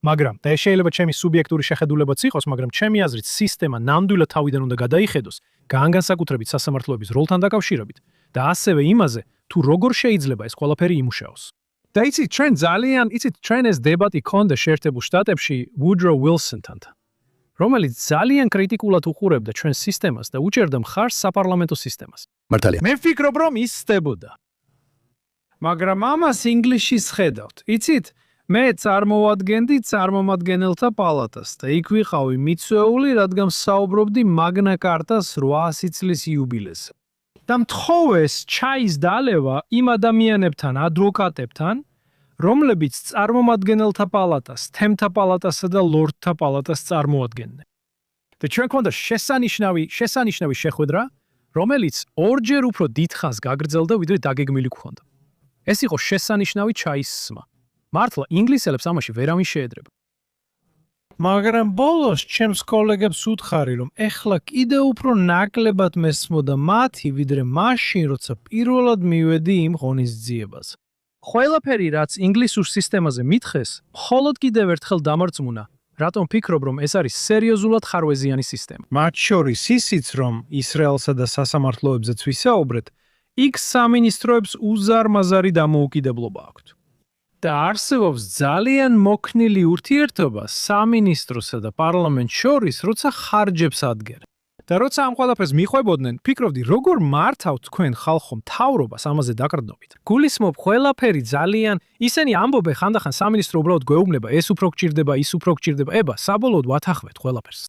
მაგრამ და ეს შეიძლება ჩემი სუბიექტური შეხედულებაც იყოს, მაგრამ ჩემი აზრით სისტემა ნამდვილად თავიდან უნდა გადაიხედოს, განსაკუთრებით სასამართლოების როლთან დაკავშირებით და ასევე იმაზე, თუ როგორ შეიძლება ეს ყველაფერი იმუშაოს. და იცით, ჩვენ ეს დებატი ქონდა შეერთებულ შტატებში ვუდრო ვილსონთან, რომელიც ძალიან კრიტიკულად უყურებდა ჩვენ სისტემას და უჭერდა მხარს საპარლამენტო სისტემას. მართალია. მე ვფიქრობ, რომ ის ხდებოდა. მაგრამ ამას ინგლისში ხედავთ. იცით, მე წარმოვადგენდი წარმომადგენელთა პალატას და იქ ვიყავი მიწვეული, რადგან საუბრობდი მაგნა კარტას 800 წლის იუბილეზე. და მთხოვეს ჩაის დალევა იმ ადამიანებთან, ადვოკატებთან, რომლებიც წარმომადგენელთა პალატას, თემთა პალატასა და ლორდთა პალატას წარმოადგენდნენ. და ჩვენ გვქონდა შესანიშნავი შეხვედრა, რომელიც ორჯერ უფრო დიდხანს გაგრძელდა, ვიდრე დაგეგმილი გვქონდა. ეს იყო შესანიშნავი ჩაის სმა. მართლა ინგლისელებს ამაში ვერავინ შეედრება. მაგრამ ბოლოს ჩემს კოლეგებს უთხარი, რომ ეხლა კიდევ უფრო ნაკლებად მესმოდა მათი, ვიდრე მაშინ, როცა პირველად მივედი იმ ღონისძიებაზე. ყველაფერი, რაც ინგლისურ სისტემაზე მითხეს, მხოლოდ კიდევ ერთხელ დამარწმუნა, რატომ ვფიქრობ, რომ ეს არის სერიოზულად ხარვეზიანი სისტემა. მათ შორის ისიც, რომ ისრაელსა და სასამართლოებზეც ვისაუბრეთ, იქ სამინისტროებს უზარმაზარი დამოუკიდებლობა აქვთ. და არსებობს ძალიან მოქნილი ურთიერთობა სამინისტროსა და პარლამენტს შორის, როცა ხარჯებს ადგენენ. და როცა ამ ყველაფერს მიხვებოდნენ, ფიქრობდი, როგორ მართავთ თქვენ ხალხო მთავრობას ამაზე დაკრდნობით. გულისხმობ, ყველაფერი ძალიან ისინი ამბობენ ხანდახან სამინისტრო უბრალოდ გვეუბნება, ეს უფრო გჭირდება, ის უფრო გჭირდება. ება, საბოლოოდ ვათანხმეთ ყველაფერს.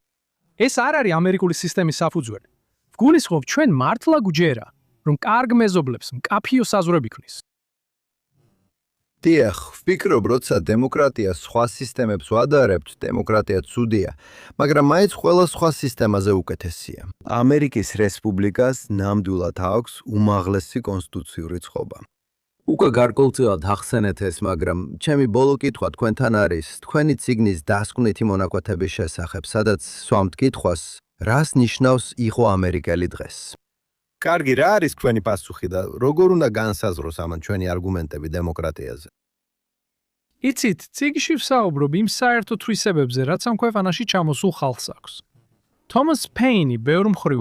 ეს არ არის ამერიკული სისტემის საფუძველი. გულისხმობ, ჩვენ მართლა გვჯერა, რომ კარგ მეზობლებს მკაფიო საზღვრები ქნის. დიახ, ვფიქრობ, როცა დემოკრატია სხვა სისტემებს ვადარებთ, დემოკრატია ცუდია, მაგრამ მაინც ყველა სხვა სისტემაზე უკეთესია. ამერიკის რესპუბლიკას ნამდვილად აქვს უმაღლესი კონსტიტუციური წყობა. უკვე გარკვეულწილად ახსენეთ ეს, მაგრამ ჩემი ბოლო კითხვა თქვენთან არის თქვენი ციგნის დასკვნითი მონაკვეთების შესახებ, სადაც სვამთ კითხვას, რას ნიშნავს იყო ამერიკელი დღეს. კარგი, რა არის თქვენი პასუხი და როგორ უნდა განსაზღვროს ამან ჩვენი არგუმენტები დემოკრატიაზე? იცით, ციგში ვსაუბრობ იმ საერთო თვისებებზე, რაც ამ ქვეყანაში ჩამოსულ ხალხს აქვს. თომას პეინი ბევრ მხრივ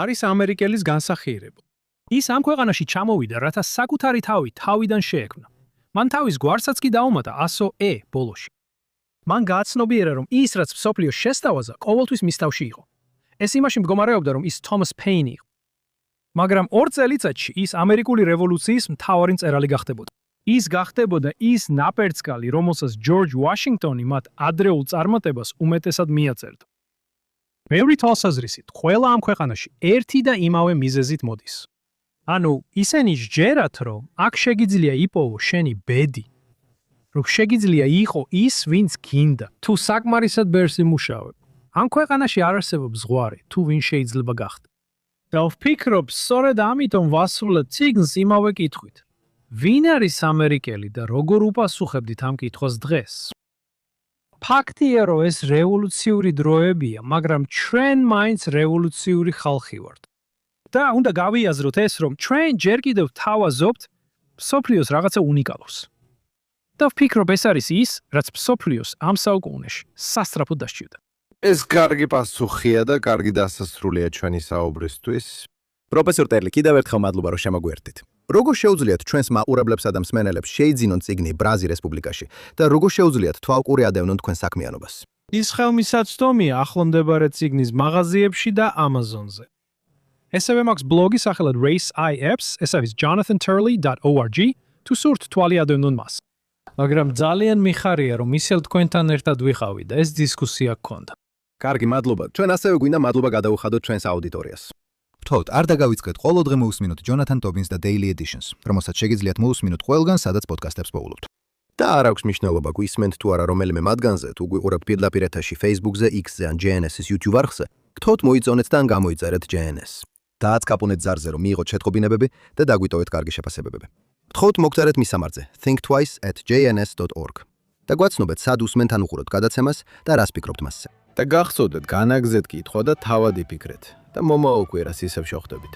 არის ამერიკელის განსახიერება. ის ამ ქვეყანაში ჩამოვიდა, რათა საკუთარი თავიდან შეექმნა. მან თავის გვარსაც კი დაუმატა 100 ბოლოში. მან გააცნობიერა, რომ ის, რაც მსოფლიოს შესთავაზა, ყოველთვის მის თავში იყო. ეს იმაში მდგომარეობდა, რომ ის თომას პეინი იყო. მაგრამ 2 წელიწადში ის ამერიკული რევოლუციის მთავარი მწერალი გახდებოდა. ის გახდებოდა ის ნაპერწკალი, რომელსაც ჯორჯ ვაშინგტონი მათ ადრეულ წარმატებას უმეტესად მიაწერდა. ბევრი თვალსაზრისით, ყველა ამ ქვეყანაში ერთი და იმავე მიზეზით მოდის. ანუ, ისინი სჯერათ, რომ აქ შეგიძლია იპოვო შენი ბედი, რომ შეგიძლია იყო ის, ვინც გინდა, თუ საკმარისად ბევრს იმუშავებ. ამ ქვეყანაში არ არსებობს ზღვარი, თუ ვინ შეიძლება გახდე. და ვფიქრობ, სწორედ ამიტომ ვასრულებ ციგნს იმავე კითხვით. ვინ არის ამერიკელი და როგორ უპასუხებდით ამ კითხვას დღეს? ფაქტია, რომ ეს რევოლუციური დროებია, მაგრამ ჩვენ მაინც რევოლუციური ხალხი ვართ. და უნდა გავიაზროთ ეს, რომ ჩვენ ჯერ კიდევ თავაზობთ მსოფლიოს რაღაცა უნიკალურს. და ვფიქრობ ეს არის ის, რაც მსოფლიოს ამ საუკუნეში სასწრაფოდ დასჭირდა. ეს კარგი პასუხია და კარგი დასასრულია ჩვენი საუბრისთვის. პროფესორ ტერლი, კიდევ ერთხელ მადლობა, რომ შემოგვერთდით. როგორ შეუძლიათ ჩვენს მაყურებლებსა და მსმენელებს შეიძინონ წიგნი ბრაზი რესპუბლიკაში და როგორ შეუძლიათ თვალყური ადევნონ თქვენ საქმიანობას? ის ხელმისაწვდომია ახლომდებარე წიგნის მაღაზიებში და Amazon-ზე. ასევე მაქვს ბლოგი სახელად Race IFs, ეს არის jonathanturley.org, თუ სურთ თვალი ადევნონ მას. მაგრამ ძალიან მიხარია, რომ ისევ თქვენთან ერთად ვიყავი და ეს დისკუსია გქონდა. კარგი, მადლობა. ჩვენ ასევე გვინდა მადლობა გადაუხადოთ ჩვენს აუდიტორიას. ვთხოვთ, არ დაგავიწყეთ ყოველ დღე მოусმინოთ Jonathan Tobins და Daily Editions, რომელსაც შეგიძლიათ მოусმინოთ ყველგან, სადაც პოდკასტებს პოულობთ. და არ აქვს მნიშვნელობა გვისმენთ თუ არა რომელიმე მათგანზე, თუ გვიყურებთ პირდაპირ ეთერში Facebook-ზე, X-ზე ან JNS-ის YouTube არხზე. გთხოვთ მოიწონეთ და ან გამოიწერეთ JNS. დააწკაპუნეთ ზარზე, რომ მიიღოთ შეტყობინებები და დაგვიტოვეთ კარგი შეფასებებები. გთხოვთ მოგწერეთ მისამართზე thinktwice@jns.org. და გვაცნობეთ სად უსმენთ ან უყუროთ გადაცემას და რას ფიქრობთ მასზე. და გახსოვდეთ, განაგზეთ კითხვა და თავად იფიქრეთ და მომავალ კვირას ისევ შევხვდებით.